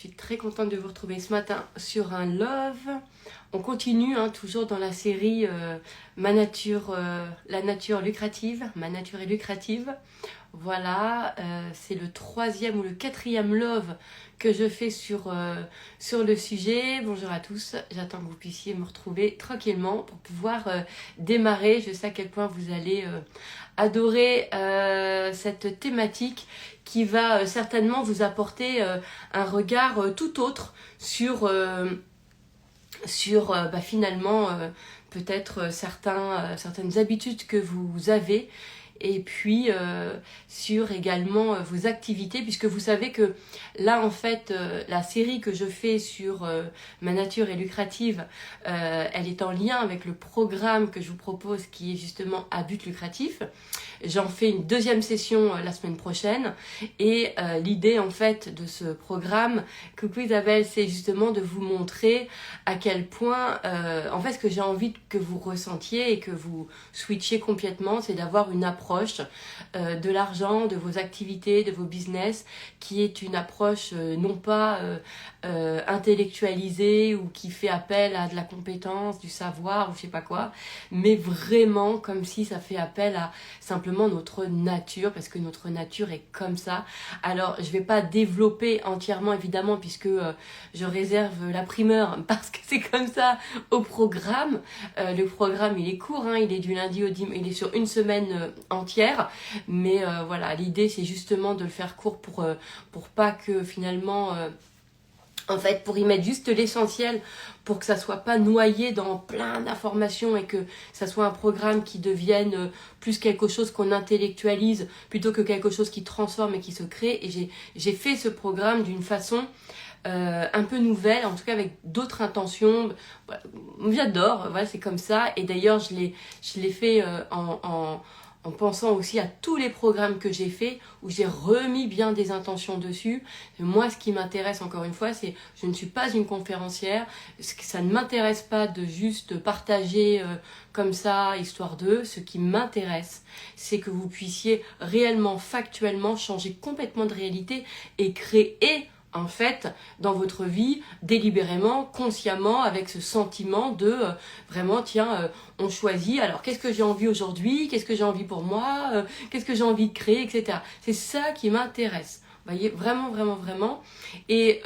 Je suis très contente de vous retrouver ce matin sur un love. On continue toujours dans la série Ma nature, la nature lucrative. Ma nature est lucrative. Voilà, c'est le 3e ou le 4e love que je fais sur le sujet. Bonjour à tous, j'attends que vous puissiez me retrouver tranquillement pour pouvoir démarrer. Je sais à quel point vous allez adorer cette thématique qui va certainement vous apporter un regard tout autre sur finalement peut-être certaines habitudes que vous avez. Et puis sur également vos activités, puisque vous savez que là en fait la série que je fais sur Ma nature est lucrative, elle est en lien avec le programme que je vous propose qui est justement à but lucratif. J'en fais une 2e session la semaine prochaine et l'idée en fait de ce programme, coucou Isabelle, c'est justement de vous montrer à quel point en fait ce que j'ai envie que vous ressentiez et que vous switchiez complètement, c'est d'avoir une approche de l'argent, de vos activités, de vos business, qui est une approche non pas intellectualisée ou qui fait appel à de la compétence, du savoir ou je sais pas quoi, mais vraiment comme si ça fait appel à simplement notre nature, parce que notre nature est comme ça. Alors je vais pas développer entièrement évidemment, puisque je réserve la primeur parce que c'est comme ça au programme. Le programme il est court, il est du lundi au dimanche, il est sur une semaine entière, mais voilà, l'idée c'est justement de le faire court pour pas que finalement en fait, pour y mettre juste l'essentiel, pour que ça soit pas noyé dans plein d'informations et que ça soit un programme qui devienne plus quelque chose qu'on intellectualise plutôt que quelque chose qui transforme et qui se crée. Et j'ai fait ce programme d'une façon un peu nouvelle, en tout cas avec d'autres intentions. Voilà, j'adore, voilà, c'est comme ça. Et d'ailleurs, je l'ai fait en pensant aussi à tous les programmes que j'ai faits, où j'ai remis bien des intentions dessus. Et moi, ce qui m'intéresse, encore une fois, c'est je ne suis pas une conférencière, ça ne m'intéresse pas de juste partager comme ça, histoire de. Ce qui m'intéresse, c'est que vous puissiez réellement, factuellement, changer complètement de réalité et créer en fait, dans votre vie, délibérément, consciemment, avec ce sentiment de vraiment, tiens, on choisit, alors qu'est-ce que j'ai envie aujourd'hui, qu'est-ce que j'ai envie pour moi, qu'est-ce que j'ai envie de créer, etc. C'est ça qui m'intéresse. Vous voyez, vraiment, vraiment, vraiment. Et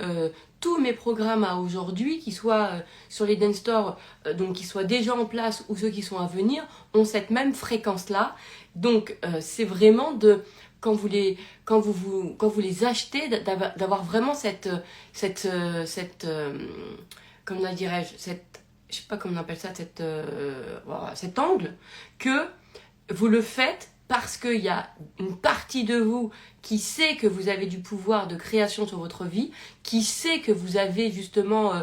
tous mes programmes à aujourd'hui, qu'ils soient sur les Dance Stores, donc qui soient déjà en place ou ceux qui sont à venir, ont cette même fréquence-là. Donc, c'est vraiment de... Quand vous les achetez, d'avoir vraiment comment dirais-je, je sais pas comment on appelle ça, voilà, cet angle, que vous le faites parce qu'il y a une partie de vous qui sait que vous avez du pouvoir de création sur votre vie, qui sait que vous avez justement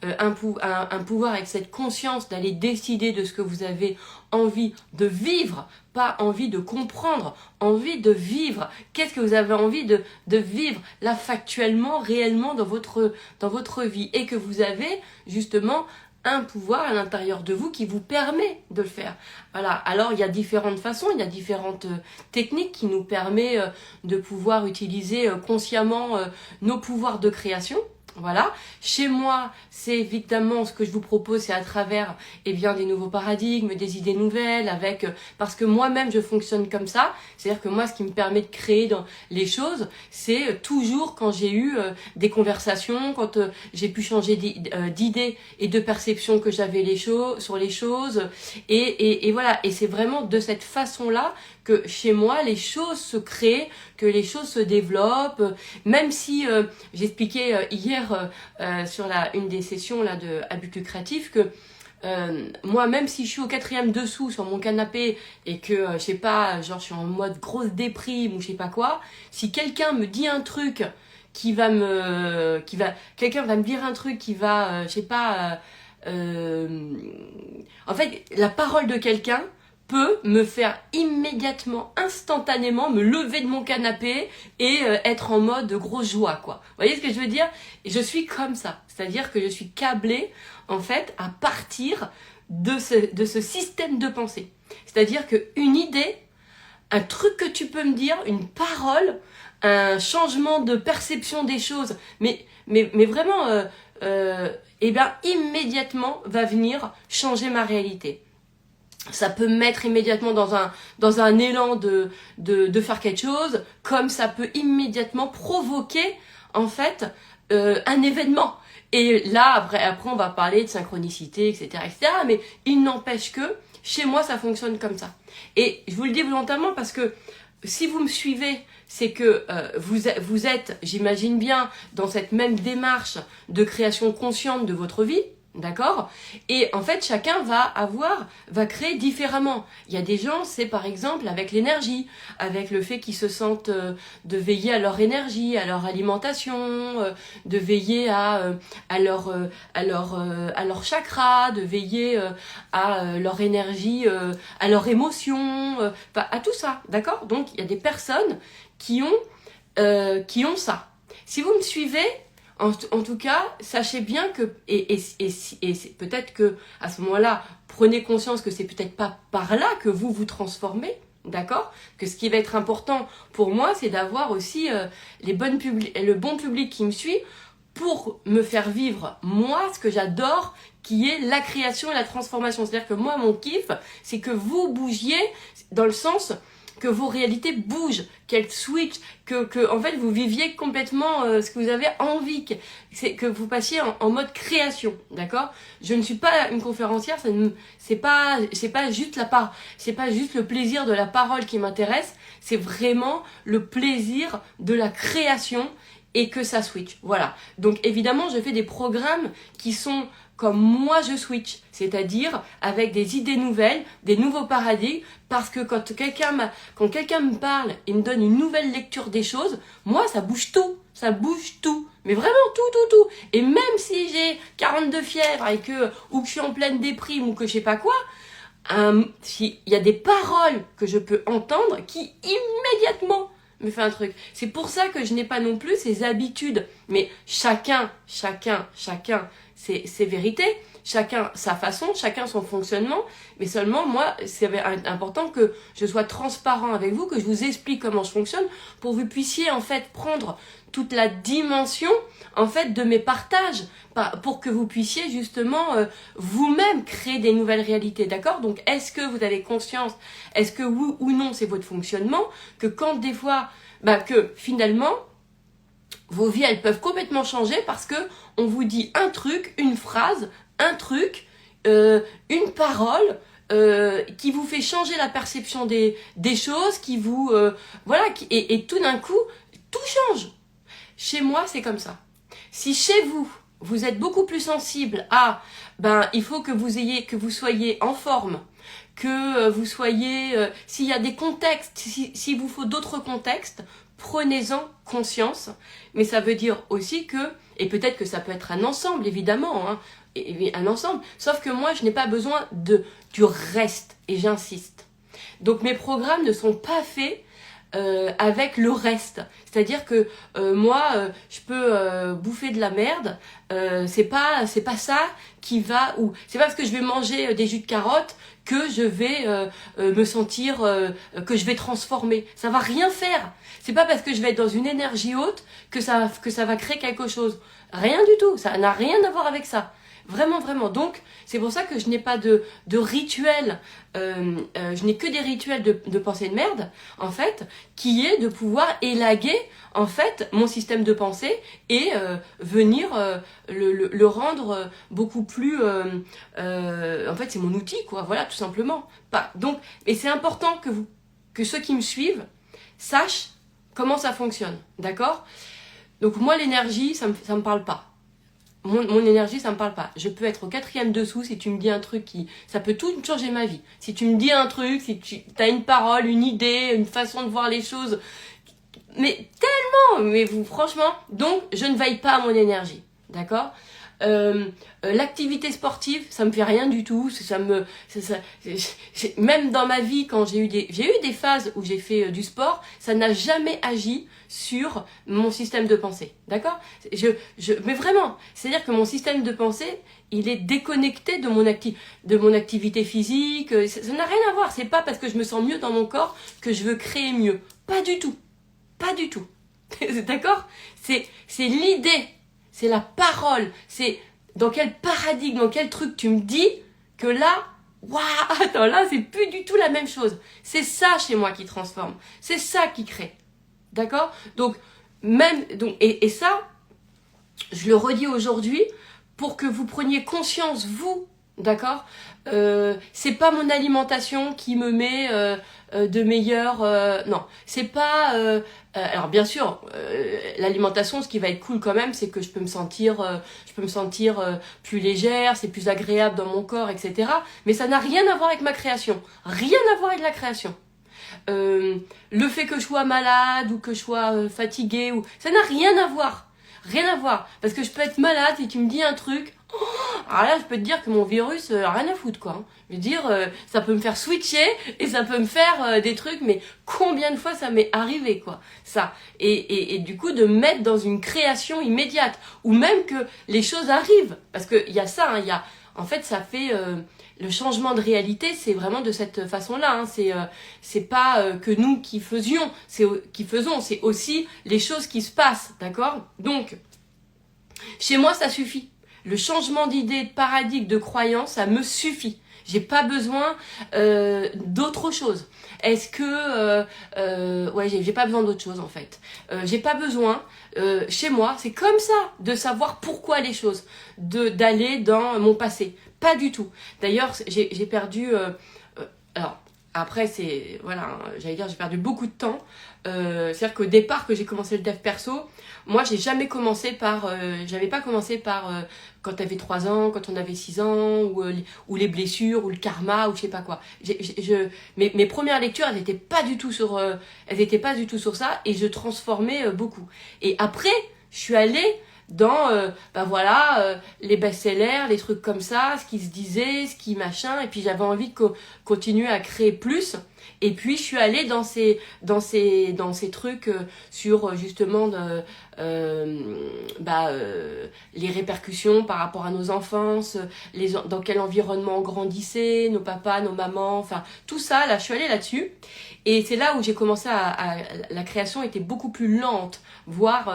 un pouvoir avec cette conscience d'aller décider de ce que vous avez envie de vivre, pas envie de comprendre, envie de vivre. Qu'est-ce que vous avez envie de vivre là factuellement, réellement dans votre vie, et que vous avez justement un pouvoir à l'intérieur de vous qui vous permet de le faire. Voilà. Alors il y a différentes façons, il y a différentes techniques qui nous permettent de pouvoir utiliser consciemment nos pouvoirs de création. Voilà. Chez moi, c'est évidemment ce que je vous propose, c'est à travers des nouveaux paradigmes, des idées nouvelles, parce que moi-même je fonctionne comme ça. C'est-à-dire que moi, ce qui me permet de créer dans les choses, c'est toujours quand j'ai eu des conversations, quand j'ai pu changer d'idées et de perception que j'avais sur les choses. Et voilà. Et c'est vraiment de cette façon-là que chez moi, les choses se créent, que les choses se développent, même si j'expliquais hier sur une des sessions là de à but lucratif que moi, même si je suis au 4e dessous sur mon canapé et que je sais pas, genre je suis en mode grosse déprime ou je sais pas quoi, si quelqu'un me dit un truc quelqu'un va me dire un truc qui va, je sais pas, en fait, la parole de quelqu'un peut me faire immédiatement, instantanément, me lever de mon canapé et être en mode grosse joie, quoi. Vous voyez ce que je veux dire? Et je suis comme ça. C'est-à-dire que je suis câblée, en fait, à partir de ce système de pensée. C'est-à-dire qu'une idée, un truc que tu peux me dire, une parole, un changement de perception des choses, mais vraiment, eh bien, immédiatement va venir changer ma réalité. Ça peut me mettre immédiatement dans un élan de faire quelque chose, comme ça peut immédiatement provoquer, en fait, un événement. Et là, après, on va parler de synchronicité, etc., etc., mais il n'empêche que, chez moi, ça fonctionne comme ça. Et je vous le dis volontairement parce que, si vous me suivez, c'est que vous êtes, j'imagine bien, dans cette même démarche de création consciente de votre vie, d'accord? Et en fait, chacun va créer différemment. Il y a des gens, c'est par exemple avec l'énergie, avec le fait qu'ils se sentent de veiller à leur énergie, à leur alimentation, de veiller à leur chakra, de veiller à leur énergie, à leur émotion, à tout ça, d'accord? Donc, il y a des personnes qui ont ça. Si vous me suivez, en tout cas, sachez bien que, et peut-être que à ce moment-là, prenez conscience que c'est peut-être pas par là que vous vous transformez, d'accord? Que ce qui va être important pour moi, c'est d'avoir aussi le bon public qui me suit pour me faire vivre, moi, ce que j'adore, qui est la création et la transformation. C'est-à-dire que moi, mon kiff, c'est que vous bougiez dans le sens que vos réalités bougent, qu'elles switchent, que en fait vous viviez complètement ce que vous avez envie, que vous passiez en mode création, d'accord? Je ne suis pas une conférencière, c'est pas juste c'est pas juste le plaisir de la parole qui m'intéresse, c'est vraiment le plaisir de la création et que ça switch. Voilà. Donc évidemment, je fais des programmes qui sont comme moi je switch, c'est-à-dire avec des idées nouvelles, des nouveaux paradigmes, parce que quand quelqu'un me parle et me donne une nouvelle lecture des choses, moi ça bouge tout, mais vraiment tout. Et même si j'ai 42 fièvres ou que je suis en pleine déprime ou que je sais pas quoi, il y a des paroles que je peux entendre qui immédiatement me fait un truc. C'est pour ça que je n'ai pas non plus ces habitudes. Mais chacun, c'est vérité. Chacun sa façon, chacun son fonctionnement. Mais seulement, moi, c'est important que je sois transparent avec vous, que je vous explique comment je fonctionne pour que vous puissiez, en fait, prendre toute la dimension, en fait, de mes partages pour que vous puissiez, justement, vous-même créer des nouvelles réalités. D'accord? Donc, est-ce que vous avez conscience, est-ce que oui ou non, c'est votre fonctionnement, que quand des fois, que finalement, vos vies, elles peuvent complètement changer parce que on vous dit un truc, une phrase, un truc, une parole qui vous fait changer la perception des choses, qui vous... voilà, et tout d'un coup, tout change. Chez moi, c'est comme ça. Si chez vous, vous êtes beaucoup plus sensible à... il faut que vous soyez en forme, que vous soyez... s'il y a des contextes, s'il vous faut d'autres contextes, prenez-en conscience. Mais ça veut dire aussi que... Et peut-être que ça peut être un ensemble, évidemment, hein, un ensemble. Sauf que moi, je n'ai pas besoin du reste, et j'insiste. Donc mes programmes ne sont pas faits avec le reste. C'est-à-dire que moi, je peux bouffer de la merde. C'est pas ça qui va... ou c'est pas parce que je vais manger des jus de carotte que je vais me sentir... que je vais transformer. Ça va rien faire. C'est pas parce que je vais être dans une énergie haute que ça va créer quelque chose. Rien du tout. Ça n'a rien à voir avec ça. Vraiment, vraiment. Donc, c'est pour ça que je n'ai pas de rituel, je n'ai que des rituels de pensée de merde, en fait, qui est de pouvoir élaguer, en fait, mon système de pensée et venir le rendre beaucoup plus... en fait, c'est mon outil, quoi. Voilà, tout simplement. Donc, et c'est important que ceux qui me suivent sachent comment ça fonctionne, d'accord? Donc, moi, l'énergie, ça me parle pas. Mon énergie, ça me parle pas. Je peux être au 4e dessous si tu me dis un truc ça peut tout changer ma vie. Si tu me dis un truc, si tu as une parole, une idée, une façon de voir les choses, mais tellement, mais vous, franchement, donc je ne veille pas à mon énergie, d'accord? L'activité sportive, ça me fait rien du tout. Même dans ma vie, quand j'ai eu des phases où j'ai fait du sport, ça n'a jamais agi sur mon système de pensée, d'accord? Mais vraiment, c'est-à-dire que mon système de pensée, il est déconnecté de mon activité physique. Ça n'a rien à voir. C'est pas parce que je me sens mieux dans mon corps que je veux créer mieux. Pas du tout. Pas du tout. D'accord? C'est l'idée, c'est la parole, c'est dans quel paradigme, dans quel truc tu me dis que là, waouh, attends, là, c'est plus du tout la même chose. C'est ça chez moi qui transforme, c'est ça qui crée. D'accord? Donc, et ça, je le redis aujourd'hui pour que vous preniez conscience, vous, d'accord? C'est pas mon alimentation qui me met de meilleurs... non, c'est pas... alors bien sûr, l'alimentation, ce qui va être cool quand même, c'est que je peux me sentir plus légère, c'est plus agréable dans mon corps, etc. Mais ça n'a rien à voir avec ma création. Rien à voir avec la création. Le fait que je sois malade ou que je sois fatiguée, ça n'a rien à voir. Rien à voir. Parce que je peux être malade et tu me dis un truc. Alors là, je peux te dire que mon virus, rien à foutre, quoi. Je veux dire, ça peut me faire switcher et ça peut me faire des trucs, mais combien de fois ça m'est arrivé, quoi. Ça. Et du coup, de me mettre dans une création immédiate. Ou même que les choses arrivent. Parce qu'il y a ça, hein, en fait, ça fait... le changement de réalité, c'est vraiment de cette façon-là. Hein. C'est pas que nous qui faisons, c'est aussi les choses qui se passent, d'accord? Donc, chez moi, ça suffit. Le changement d'idée, de paradigme, de croyance, ça me suffit. J'ai pas besoin d'autre chose. Est-ce que... ouais, j'ai pas besoin d'autre chose, en fait. J'ai pas besoin, chez moi, c'est comme ça, de savoir pourquoi les choses, d'aller dans mon passé. Pas du tout. D'ailleurs, j'ai perdu... alors, après, c'est... Voilà, hein, j'allais dire, j'ai perdu beaucoup de temps. C'est-à-dire qu'au départ, que j'ai commencé le dev perso, moi, j'ai jamais commencé par... j'avais pas commencé par... quand t'avais 3 ans, quand on avait 6 ans, ou les blessures, ou le karma, ou je sais pas quoi. Mes premières lectures, elles étaient pas du tout sur ça, et je transformais beaucoup. Et après, je suis allée dans les best-sellers, les trucs comme ça, ce qui se disait, ce qui machin, et puis j'avais envie de continuer à créer plus. Et puis je suis allée dans ces trucs sur justement les répercussions par rapport à nos enfances, dans quel environnement on grandissait, nos papas, nos mamans, enfin tout ça, là je suis allée là-dessus. Et c'est là où j'ai commencé la création était beaucoup plus lente, voire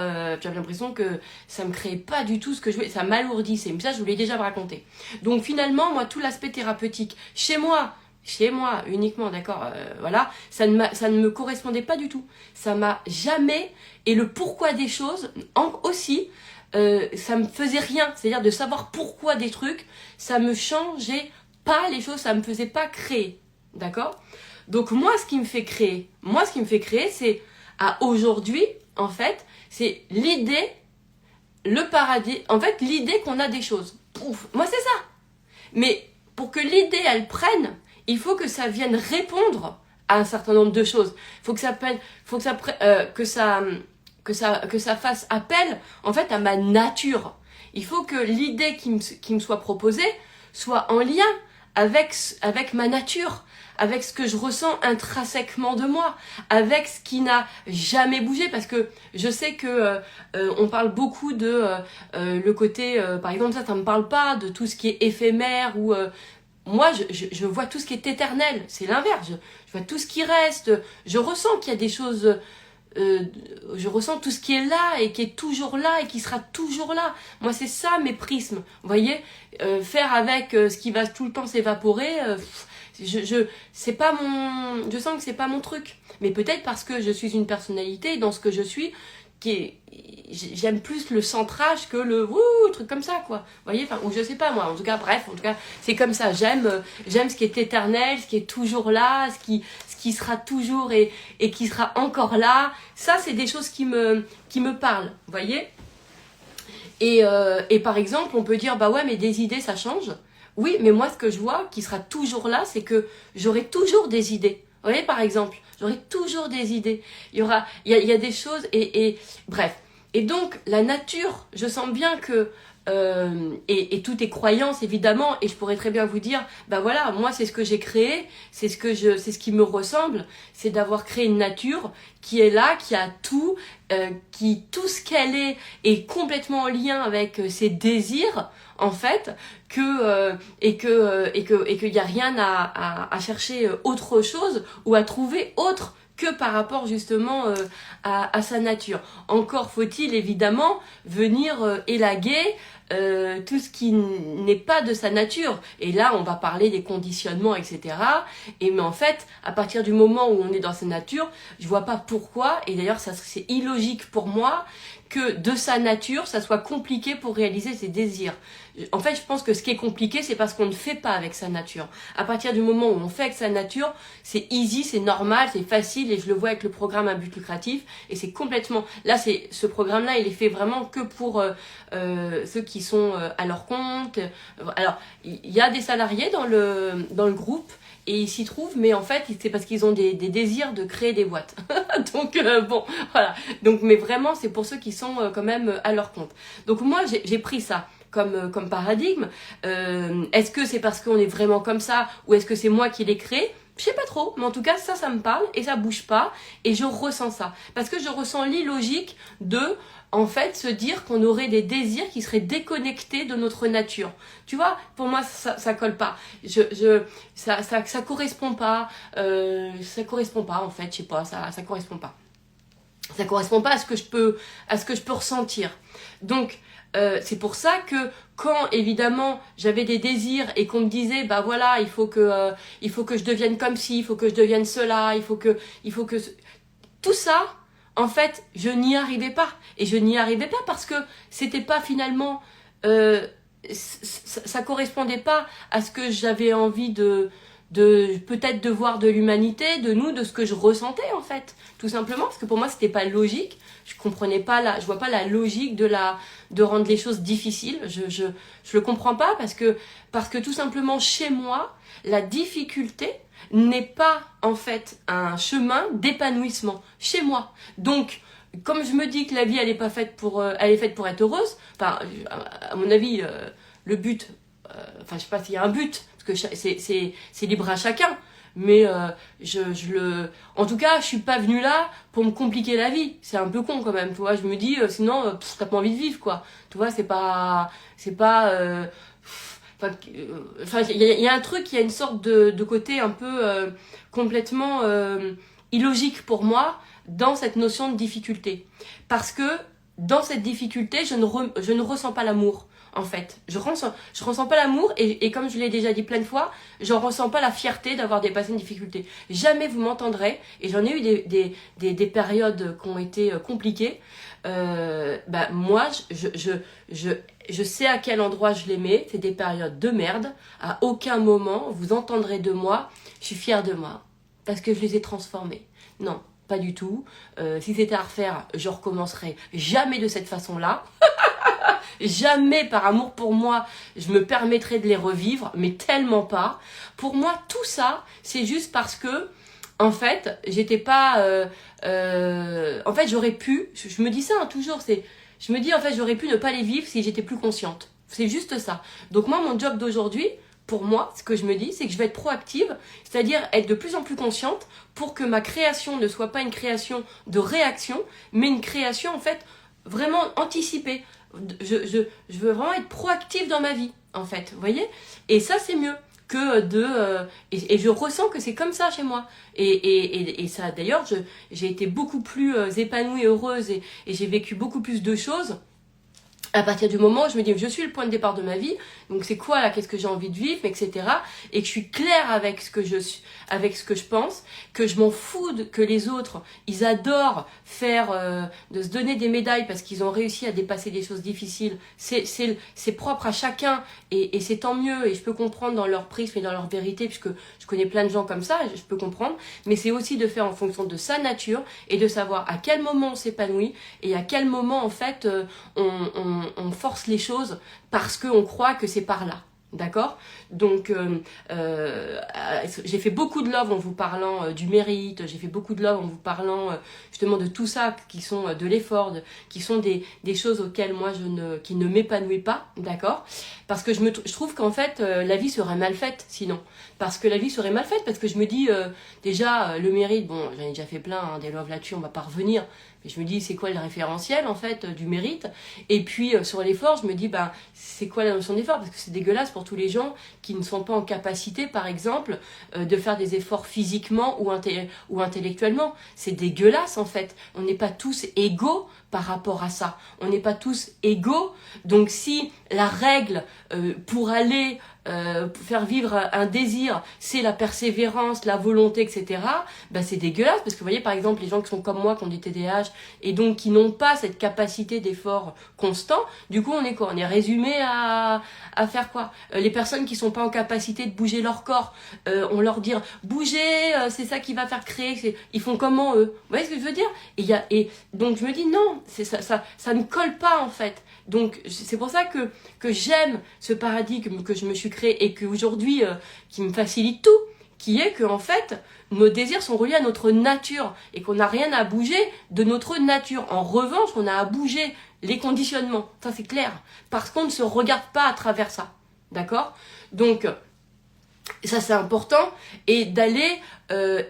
j'avais l'impression que ça me créait pas du tout ce que je voulais, ça m'alourdissait. Mais ça je vous l'ai déjà raconté. Donc finalement, moi tout l'aspect thérapeutique, chez moi uniquement, d'accord, voilà, ça ne me correspondait pas du tout. Ça m'a jamais, et le pourquoi des choses aussi, ça me faisait rien. C'est-à-dire de savoir pourquoi des trucs, ça me changeait pas les choses, ça me faisait pas créer, d'accord. Donc moi, ce qui me fait créer, c'est à aujourd'hui, en fait, c'est l'idée, le paradis, en fait, l'idée qu'on a des choses. Pouf, moi c'est ça. Mais pour que l'idée, elle prenne, il faut que ça vienne répondre à un certain nombre de choses. Il faut que ça fasse appel, en fait, à ma nature. Il faut que l'idée qui me soit proposée soit en lien avec ma nature, avec ce que je ressens intrinsèquement de moi, avec ce qui n'a jamais bougé, parce que je sais que on parle beaucoup de le côté, par exemple, ça me parle pas de tout ce qui est éphémère ou moi, je vois tout ce qui est éternel, c'est l'inverse. Je vois tout ce qui reste. Je ressens qu'il y a des choses. Je ressens tout ce qui est là et qui est toujours là et qui sera toujours là. Moi, c'est ça mes prismes. Vous voyez, faire avec ce qui va tout le temps s'évaporer. C'est pas mon. Je sens que c'est pas mon truc. Mais peut-être parce que je suis une personnalité et dans ce que je suis, j'aime plus le centrage que le truc comme ça, quoi. Vous voyez, enfin, ou je sais pas moi, en tout cas, bref, c'est comme ça. J'aime ce qui est éternel, ce qui est toujours là, ce qui sera toujours et qui sera encore là. Ça, c'est des choses qui me parlent, vous voyez. Et par exemple, on peut dire, bah ouais, mais des idées, ça change. Oui, mais moi, ce que je vois qui sera toujours là, c'est que j'aurai toujours des idées. Vous voyez, par exemple, j'aurai toujours des idées. Il y a des choses et bref. Et donc, la nature, je sens bien que et tout est croyance, évidemment, et je pourrais très bien vous dire, bah voilà, moi, c'est ce que j'ai créé, c'est ce qui me ressemble, c'est d'avoir créé une nature qui est là, qui a tout, tout ce qu'elle est complètement en lien avec ses désirs, en fait, et qu'il n'y a rien à chercher autre chose ou à trouver autre que par rapport justement à sa nature. Encore faut-il évidemment venir élaguer tout ce qui n'est pas de sa nature. Et là, on va parler des conditionnements, etc. Mais en fait, à partir du moment où on est dans sa nature, je vois pas pourquoi, et d'ailleurs ça c'est illogique pour moi, que de sa nature, ça soit compliqué pour réaliser ses désirs. En fait, je pense que ce qui est compliqué, c'est parce qu'on ne fait pas avec sa nature. À partir du moment où on fait avec sa nature, c'est easy, c'est normal, c'est facile, et je le vois avec le programme à but lucratif, et c'est complètement... Là, ce programme-là, il est fait vraiment que pour ceux qui sont à leur compte. Alors, il y a des salariés dans le groupe, et ils s'y trouvent, mais en fait, c'est parce qu'ils ont des désirs de créer des boîtes. Donc, bon, voilà. Donc, mais vraiment, c'est pour ceux qui sont quand même à leur compte. Donc, moi, j'ai pris ça comme paradigme. Est-ce que c'est parce qu'on est vraiment comme ça, ou est-ce que c'est moi qui l'ai créé? Je sais pas trop, mais en tout cas, ça me parle, et ça bouge pas, et je ressens ça. Parce que je ressens l'illogique de... en fait, se dire qu'on aurait des désirs qui seraient déconnectés de notre nature. Tu vois, pour moi, ça colle pas. Ça correspond pas. Ça correspond pas, en fait, je sais pas, ça correspond pas. Ça correspond pas à ce que je peux ressentir. Donc, c'est pour ça que quand, évidemment, j'avais des désirs et qu'on me disait, bah voilà, il faut que je devienne comme ci, il faut que je devienne cela, il faut que... Tout ça... En fait, je n'y arrivais pas. Et je n'y arrivais pas parce que c'était pas finalement... ça correspondait pas à ce que j'avais envie de peut-être de voir de l'humanité, de nous, de ce que je ressentais en fait. Tout simplement, parce que pour moi, c'était pas logique. Je comprenais pas je vois pas la logique de rendre les choses difficiles. Je le comprends pas parce que tout simplement, chez moi, la difficulté n'est pas en fait un chemin d'épanouissement chez moi. Donc, comme je me dis que la vie elle est faite pour être heureuse, enfin à mon avis le but, enfin je sais pas s'il y a un but parce que c'est libre à chacun. Mais en tout cas, je suis pas venue là pour me compliquer la vie. C'est un peu con quand même, tu vois. Je me dis sinon t'as pas envie de vivre quoi. Tu vois, c'est pas Enfin, il y a un truc, il y a une sorte de côté un peu complètement illogique pour moi dans cette notion de difficulté. Parce que dans cette difficulté, je ne ressens pas l'amour, en fait. Je ressens pas l'amour et comme je l'ai déjà dit plein de fois, je ressens pas la fierté d'avoir dépassé une difficulté. Jamais vous m'entendrez, et j'en ai eu des périodes qui ont été compliquées. Moi, je sais à quel endroit je les mets. C'est des périodes de merde. À aucun moment, vous entendrez de moi, je suis fière de moi. Parce que je les ai transformés. Non, pas du tout. Si c'était à refaire, je recommencerai jamais de cette façon-là. Jamais par amour pour moi, je me permettrais de les revivre, mais tellement pas. Pour moi, tout ça, c'est juste parce que, en fait, j'étais pas... en fait, j'aurais pu... Je me dis ça toujours, je me dis, en fait, j'aurais pu ne pas les vivre si j'étais plus consciente. C'est juste ça. Donc moi, mon job d'aujourd'hui, pour moi, ce que je me dis, c'est que je vais être proactive, c'est-à-dire être de plus en plus consciente pour que ma création ne soit pas une création de réaction, mais une création, en fait, vraiment anticipée. Je veux vraiment être proactive dans ma vie, en fait, vous voyez? Et ça, c'est mieux que et je ressens que c'est comme ça chez moi. Et ça, d'ailleurs, j'ai été beaucoup plus épanouie, heureuse, et j'ai vécu beaucoup plus de choses à partir du moment où je me dis je suis le point de départ de ma vie, donc c'est quoi là, qu'est-ce que j'ai envie de vivre, etc. Et que je suis claire avec ce que je pense, que je m'en fous que les autres, ils adorent faire, de se donner des médailles parce qu'ils ont réussi à dépasser des choses difficiles. C'est propre à chacun et c'est tant mieux, et je peux comprendre dans leur prisme et dans leur vérité, puisque je connais plein de gens comme ça, je peux comprendre, mais c'est aussi de faire en fonction de sa nature et de savoir à quel moment on s'épanouit et à quel moment en fait on force les choses parce qu'on croit que c'est par là. D'accord? Donc, j'ai fait beaucoup de love en vous parlant du mérite, j'ai fait beaucoup de love en vous parlant justement de tout ça, qui sont de l'effort, qui sont des choses auxquelles moi qui ne m'épanouis pas, d'accord? Parce que je trouve qu'en fait, la vie serait mal faite sinon. Parce que la vie serait mal faite, parce que je me dis, déjà, le mérite, bon, j'en ai déjà fait plein, hein, des loves là-dessus, on va pas revenir. Et je me dis, c'est quoi le référentiel, en fait, du mérite? Et puis, sur l'effort, je me dis, ben, c'est quoi la notion d'effort? Parce que c'est dégueulasse pour tous les gens qui ne sont pas en capacité, par exemple, de faire des efforts physiquement ou intellectuellement. C'est dégueulasse, en fait. On n'est pas tous égaux par rapport à ça. On n'est pas tous égaux. Donc, si la règle pour aller pour faire vivre un désir, c'est la persévérance, la volonté, etc., ben c'est dégueulasse, parce que vous voyez, par exemple, les gens qui sont comme moi, qui ont des TDAH, et donc qui n'ont pas cette capacité d'effort constant, du coup, on est quoi? On est résumé à faire quoi? Les personnes qui sont pas en capacité de bouger leur corps, on leur dit, bougez, c'est ça qui va faire créer, ils font comment, eux? Vous voyez ce que je veux dire? Et donc, je me dis, non, ça ne colle pas, en fait. Donc, c'est pour ça que j'aime ce paradigme que je me suis créé et qu'aujourd'hui, qui me facilite tout, qui est que, en fait, nos désirs sont reliés à notre nature et qu'on n'a rien à bouger de notre nature. En revanche, on a à bouger les conditionnements. Ça, c'est clair. Parce qu'on ne se regarde pas à travers ça. D'accord? Donc, ça, c'est important. Et d'aller...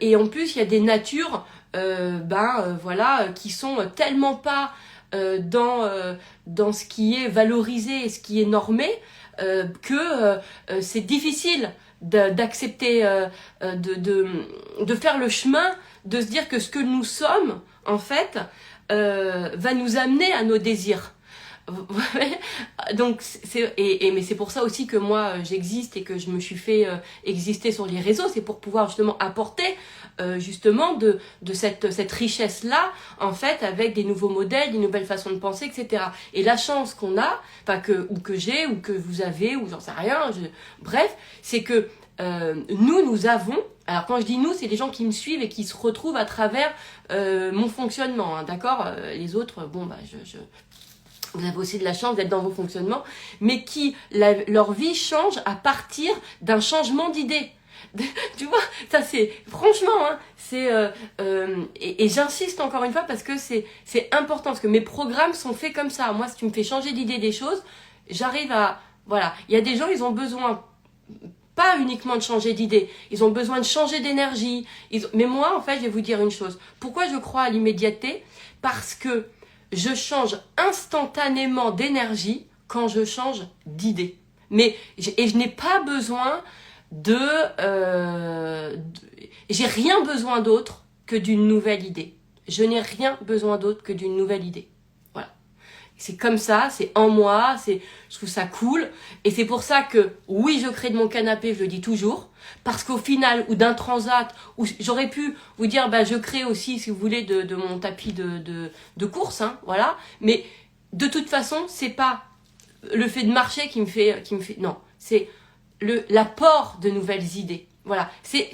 et en plus, il y a des natures, voilà, qui sont tellement pas... dans ce qui est valorisé et ce qui est normé, que c'est difficile d'accepter, de faire le chemin, de se dire que ce que nous sommes, en fait, va nous amener à nos désirs. Donc mais c'est pour ça aussi que moi j'existe et que je me suis fait exister sur les réseaux, c'est pour pouvoir justement apporter justement de cette richesse là, en fait, avec des nouveaux modèles, des nouvelles façons de penser, etc. Et la chance qu'on a, enfin que j'ai ou que vous avez ou j'en sais rien, bref, c'est que nous avons, alors quand je dis nous, c'est les gens qui me suivent et qui se retrouvent à travers mon fonctionnement, hein, d'accord, les autres, bon bah vous avez aussi de la chance d'être dans vos fonctionnements, mais qui, leur vie change à partir d'un changement d'idée. Tu vois, ça c'est, franchement, hein, c'est, et j'insiste encore une fois parce que c'est important, parce que mes programmes sont faits comme ça. Moi, si tu me fais changer d'idée des choses, j'arrive à, voilà. Il y a des gens, ils ont besoin, pas uniquement de changer d'idée, ils ont besoin de changer d'énergie. Mais moi, en fait, je vais vous dire une chose. Pourquoi je crois à l'immédiateté? Parce que je change instantanément d'énergie quand je change d'idée. Et je n'ai pas besoin j'ai rien besoin d'autre que d'une nouvelle idée. Je n'ai rien besoin d'autre que d'une nouvelle idée. Voilà. C'est comme ça, c'est en moi, je trouve ça cool. Et c'est pour ça que, oui, je crée de mon canapé, je le dis toujours. Parce qu'au final, ou d'un transat, ou j'aurais pu vous dire, bah, je crée aussi, si vous voulez, de mon tapis de course, hein, voilà. Mais de toute façon, c'est pas le fait de marcher qui me fait, non, c'est l'apport de nouvelles idées. Voilà, c'est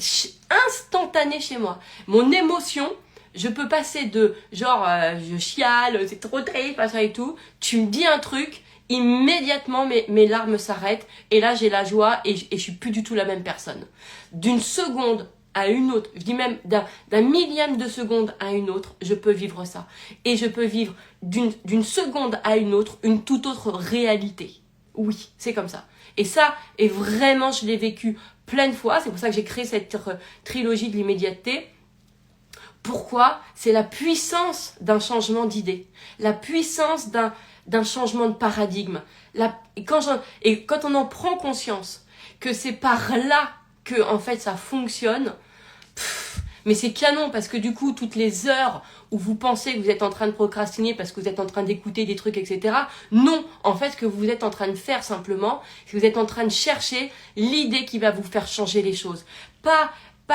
instantané chez moi. Mon émotion, je peux passer de genre, je chiale, c'est trop triste, machin et tout. Tu me dis un truc, immédiatement mes larmes s'arrêtent et là j'ai la joie et je suis plus du tout la même personne. D'une seconde à une autre, je dis même d'un millième de seconde à une autre, je peux vivre ça. Et je peux vivre d'une seconde à une autre une toute autre réalité. Oui, c'est comme ça. Et ça, et vraiment, je l'ai vécu plein de fois. C'est pour ça que j'ai créé cette trilogie de l'immédiateté. Pourquoi? C'est la puissance d'un changement d'idée. La puissance d'un changement de paradigme. Et quand on en prend conscience que c'est par là que, en fait, ça fonctionne, mais c'est canon parce que du coup, toutes les heures où vous pensez que vous êtes en train de procrastiner parce que vous êtes en train d'écouter des trucs, etc. Non, en fait, ce que vous êtes en train de faire simplement, c'est que vous êtes en train de chercher l'idée qui va vous faire changer les choses. Pas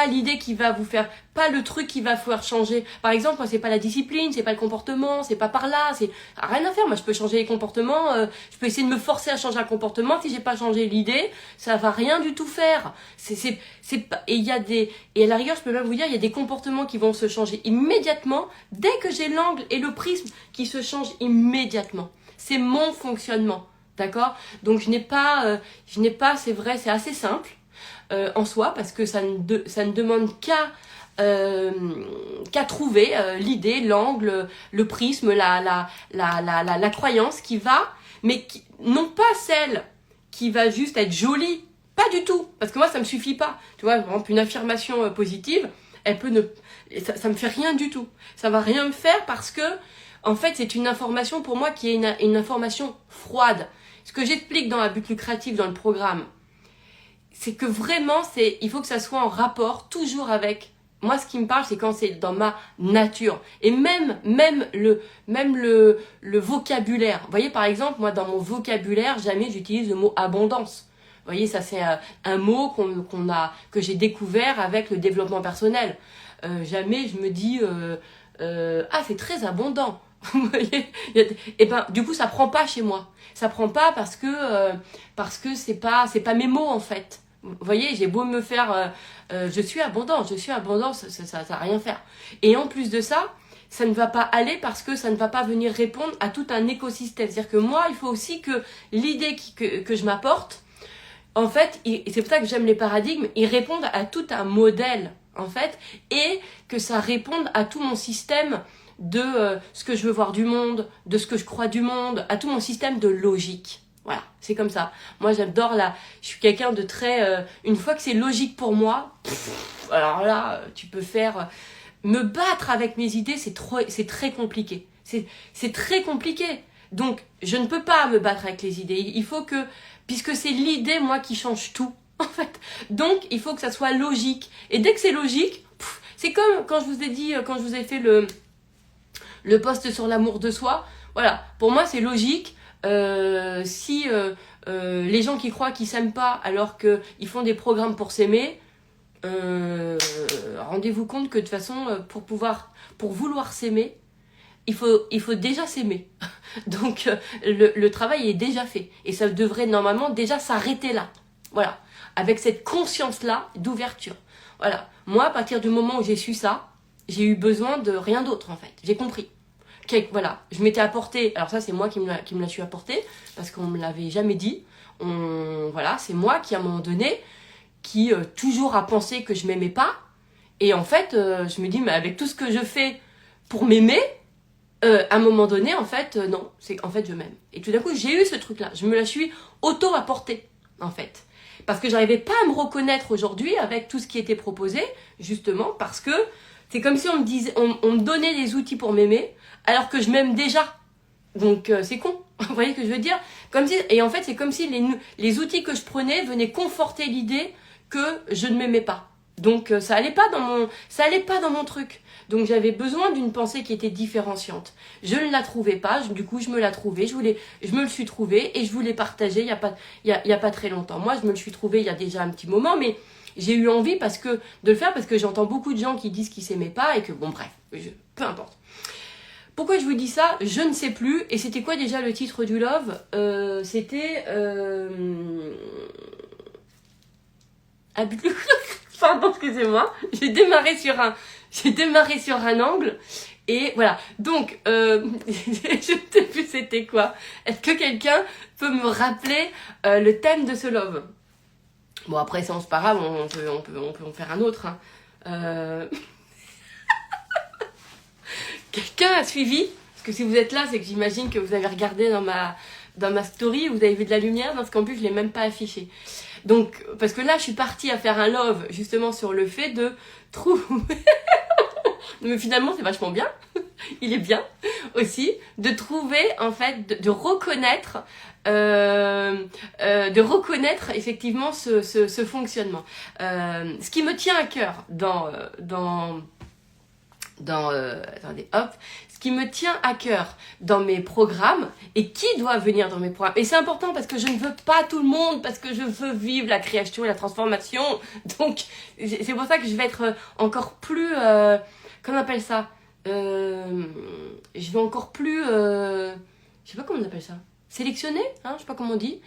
l'idée qui va vous faire, pas le truc qui va faire changer. Par exemple, moi, c'est pas la discipline, c'est pas le comportement, c'est pas par là, c'est rien à faire. Moi, je peux changer les comportements, je peux essayer de me forcer à changer un comportement. Si j'ai pas changé l'idée, ça va rien du tout faire. Et à la rigueur, je peux même vous dire, il y a des comportements qui vont se changer immédiatement dès que j'ai l'angle et le prisme qui se changent immédiatement. C'est mon fonctionnement, d'accord? Donc je n'ai pas, c'est vrai, c'est assez simple. En soi, parce que ça ne demande qu'à trouver l'idée, l'angle, le prisme, la croyance qui va, mais non pas celle qui va juste être jolie, pas du tout, parce que moi ça me suffit pas. Tu vois, par exemple, une affirmation positive, elle peut ne... Ça me fait rien du tout. Ça va rien me faire parce que, en fait, c'est une information pour moi qui est une information froide. Ce que j'explique dans la but lucrative, dans le programme, c'est que vraiment, il faut que ça soit en rapport toujours avec... Moi, ce qui me parle, c'est quand c'est dans ma nature. Et même le vocabulaire. Vous voyez, par exemple, moi, dans mon vocabulaire, jamais j'utilise le mot abondance. Vous voyez, ça, c'est un mot que j'ai découvert avec le développement personnel. Jamais je me dis, ah, c'est très abondant. Vous voyez, et ben, du coup, ça prend pas chez moi. Ça prend pas parce que c'est pas mes mots, en fait. Vous voyez, j'ai beau me faire je suis abondant, ça va rien faire. Et en plus de ça, ça ne va pas aller parce que ça ne va pas venir répondre à tout un écosystème. C'est-à-dire que moi, il faut aussi que l'idée que je m'apporte, en fait, et c'est pour ça que j'aime les paradigmes, ils répondent à tout un modèle, en fait, et que ça réponde à tout mon système de ce que je veux voir du monde, de ce que je crois du monde, à tout mon système de logique. Voilà, c'est comme ça. Moi, j'adore je suis quelqu'un de très... une fois que c'est logique pour moi, alors là, tu peux faire... me battre avec mes idées, c'est très compliqué. C'est très compliqué. Donc, je ne peux pas me battre avec les idées. Il faut que... Puisque c'est l'idée, moi, qui change tout, en fait. Donc, il faut que ça soit logique. Et dès que c'est logique, c'est comme quand je vous ai dit, quand je vous ai fait le post sur l'amour de soi. Voilà, pour moi, c'est logique. Si les gens qui croient qu'ils s'aiment pas alors qu'ils font des programmes pour s'aimer, rendez-vous compte que de toute façon, pour vouloir s'aimer, il faut déjà s'aimer. Donc le travail est déjà fait. Et ça devrait normalement déjà s'arrêter là. Voilà. Avec cette conscience-là d'ouverture. Voilà. Moi, à partir du moment où j'ai su ça, j'ai eu besoin de rien d'autre, en fait. J'ai compris. Voilà, je m'étais apporté, alors ça c'est moi qui me l'a su apporter, parce qu'on me l'avait jamais dit. Voilà, c'est moi qui à un moment donné, qui toujours a pensé que je m'aimais pas. Et en fait, je me dis, mais avec tout ce que je fais pour m'aimer, à un moment donné, en fait, non, en fait je m'aime. Et tout d'un coup, j'ai eu ce truc-là, je me la suis auto-apporté, en fait. Parce que j'arrivais pas à me reconnaître aujourd'hui avec tout ce qui était proposé, justement, parce que c'est comme si on me disait, on me donnait des outils pour m'aimer, alors que je m'aime déjà. Donc c'est con, vous voyez ce que je veux dire? Et en fait, c'est comme si les outils que je prenais venaient conforter l'idée que je ne m'aimais pas. Donc ça allait pas dans mon truc. Donc j'avais besoin d'une pensée qui était différenciante. Je ne la trouvais pas, du coup je me la trouvais, je me le suis trouvé et je voulais partager il y a pas très longtemps. Moi je me le suis trouvé il y a déjà un petit moment, mais j'ai eu envie de le faire parce que j'entends beaucoup de gens qui disent qu'ils s'aimaient pas et que bon bref, peu importe. Pourquoi je vous dis ça? Je ne sais plus. Et c'était quoi déjà le titre du Love? C'était... Pardon, excusez-moi. J'ai démarré sur un angle. Et voilà. Donc, je ne sais plus c'était quoi. Est-ce que quelqu'un peut me rappeler le thème de ce Love? Bon, après, c'est pas grave, on peut en faire un autre. Hein. Quelqu'un a suivi? Parce que si vous êtes là, c'est que j'imagine que vous avez regardé dans ma story, vous avez vu de la lumière, dans ce qu'en plus, je ne l'ai même pas affiché. Donc, parce que là, je suis partie à faire un love, justement, sur le fait de trouver... Mais finalement, c'est vachement bien. Il est bien aussi de trouver, en fait, de reconnaître effectivement ce fonctionnement. Ce qui me tient à cœur attendez, hop, ce qui me tient à cœur dans mes programmes et qui doit venir dans mes programmes. Et c'est important parce que je ne veux pas tout le monde, parce que je veux vivre la création et la transformation. Donc, c'est pour ça que je vais être encore plus... comment on appelle ça? Je vais encore plus... je sais pas comment on appelle ça. Sélectionner, hein, je sais pas comment on dit.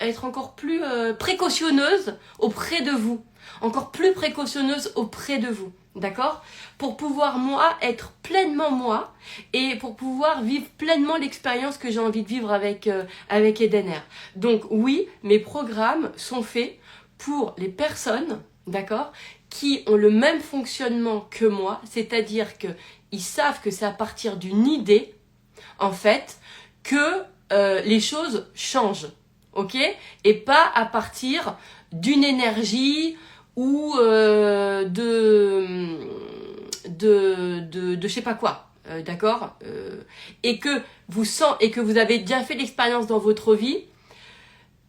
Être encore plus précautionneuse auprès de vous. Encore plus précautionneuse auprès de vous. D'accord? Pour pouvoir, moi, être pleinement moi et pour pouvoir vivre pleinement l'expérience que j'ai envie de vivre avec Edener. Donc oui, mes programmes sont faits pour les personnes, d'accord, qui ont le même fonctionnement que moi, c'est-à-dire qu'ils savent que c'est à partir d'une idée, en fait, que les choses changent, ok? Et pas à partir d'une énergie ou de je sais pas quoi. D'accord, et que vous avez déjà fait l'expérience dans votre vie,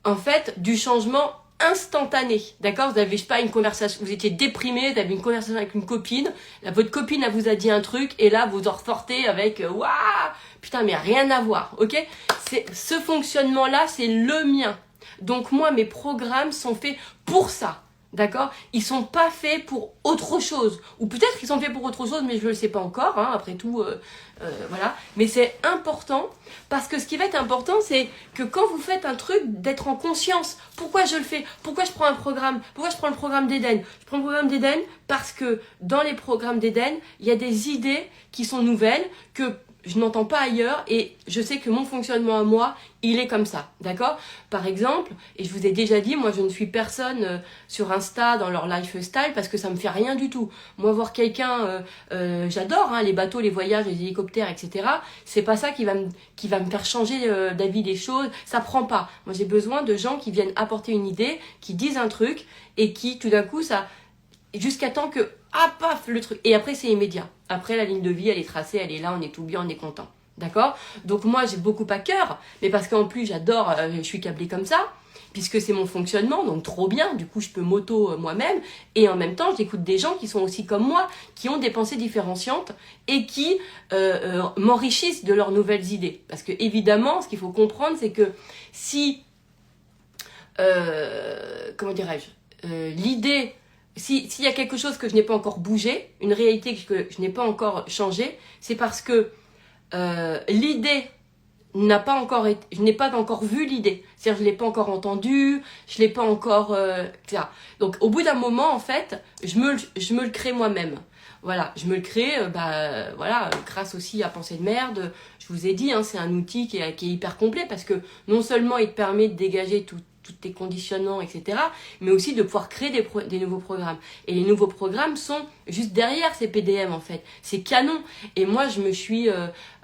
en fait, du changement instantané, d'accord? Vous avez, je sais pas, une conversation, vous étiez déprimé, vous avez une conversation avec une copine, là, votre copine, elle vous a dit un truc, et là, vous en ressortez avec, waouh, putain, mais rien à voir, ok? Ce fonctionnement-là, c'est le mien. Donc, moi, mes programmes sont faits pour ça. D'accord? Ils sont pas faits pour autre chose. Ou peut-être qu'ils sont faits pour autre chose, mais je le sais pas encore, hein, après tout, voilà. Mais c'est important, parce que ce qui va être important, c'est que quand vous faites un truc, d'être en conscience. Pourquoi je le fais? Pourquoi je prends un programme? Pourquoi je prends le programme d'Eden? Je prends le programme d'Eden parce que dans les programmes d'Eden, il y a des idées qui sont nouvelles, que je n'entends pas ailleurs, et je sais que mon fonctionnement à moi, il est comme ça, d'accord? Par exemple, et je vous ai déjà dit, moi je ne suis personne sur Insta dans leur lifestyle parce que ça me fait rien du tout. Moi voir quelqu'un, j'adore hein, les bateaux, les voyages, les hélicoptères, etc. C'est pas ça qui va me faire changer d'avis des choses, ça prend pas. Moi j'ai besoin de gens qui viennent apporter une idée, qui disent un truc et qui tout d'un coup ça... Jusqu'à temps que, ah paf, le truc. Et après, c'est immédiat. Après, la ligne de vie, elle est tracée, elle est là, on est tout bien, on est content. D'accord? Donc moi, j'ai beaucoup à cœur, mais parce qu'en plus, j'adore, je suis câblée comme ça, puisque c'est mon fonctionnement, donc trop bien. Du coup, je peux m'auto moi-même. Et en même temps, j'écoute des gens qui sont aussi comme moi, qui ont des pensées différenciantes et qui m'enrichissent de leurs nouvelles idées. Parce que évidemment, ce qu'il faut comprendre, c'est que si, comment dirais-je, l'idée... S'il y a quelque chose que je n'ai pas encore bougé, une réalité que je n'ai pas encore changée, c'est parce que l'idée n'a pas encore été, je n'ai pas encore vu l'idée. C'est-à-dire je ne l'ai pas encore entendue, je ne l'ai pas encore... etc. Donc au bout d'un moment, en fait, je me le crée moi-même. Voilà, je me le crée, voilà, grâce aussi à Pensée de Merde. Je vous ai dit, hein, c'est un outil qui est hyper complet parce que non seulement il te permet de dégager tous tes conditionnements, etc., mais aussi de pouvoir créer des nouveaux programmes. Et les nouveaux programmes sont juste derrière ces PDM, en fait. C'est canon. Et moi, je me suis...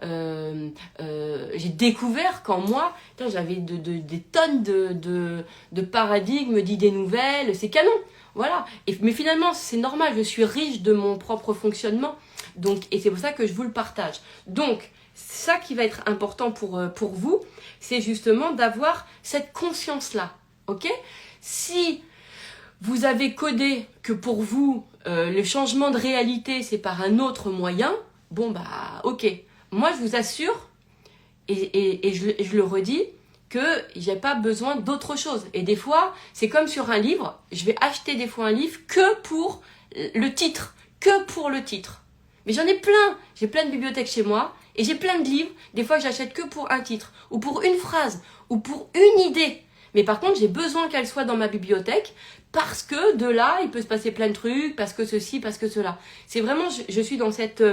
j'ai découvert qu'en moi, j'avais des tonnes de paradigmes, d'idées nouvelles. C'est canon. Voilà. Mais finalement, c'est normal. Je suis riche de mon propre fonctionnement. Donc, et c'est pour ça que je vous le partage. Donc, ça qui va être important pour vous, c'est justement d'avoir cette conscience-là, ok? Si vous avez codé que pour vous, le changement de réalité, c'est par un autre moyen, bon bah, ok. Moi, je vous assure, et je le redis, que j'ai pas besoin d'autre chose. Et des fois, c'est comme sur un livre, je vais acheter des fois un livre que pour le titre, que pour le titre. Mais j'en ai plein, j'ai plein de bibliothèques chez moi, et j'ai plein de livres, des fois j'achète que pour un titre, ou pour une phrase, ou pour une idée. Mais par contre, j'ai besoin qu'elle soit dans ma bibliothèque, parce que de là, il peut se passer plein de trucs, parce que ceci, parce que cela. C'est vraiment, je suis dans cette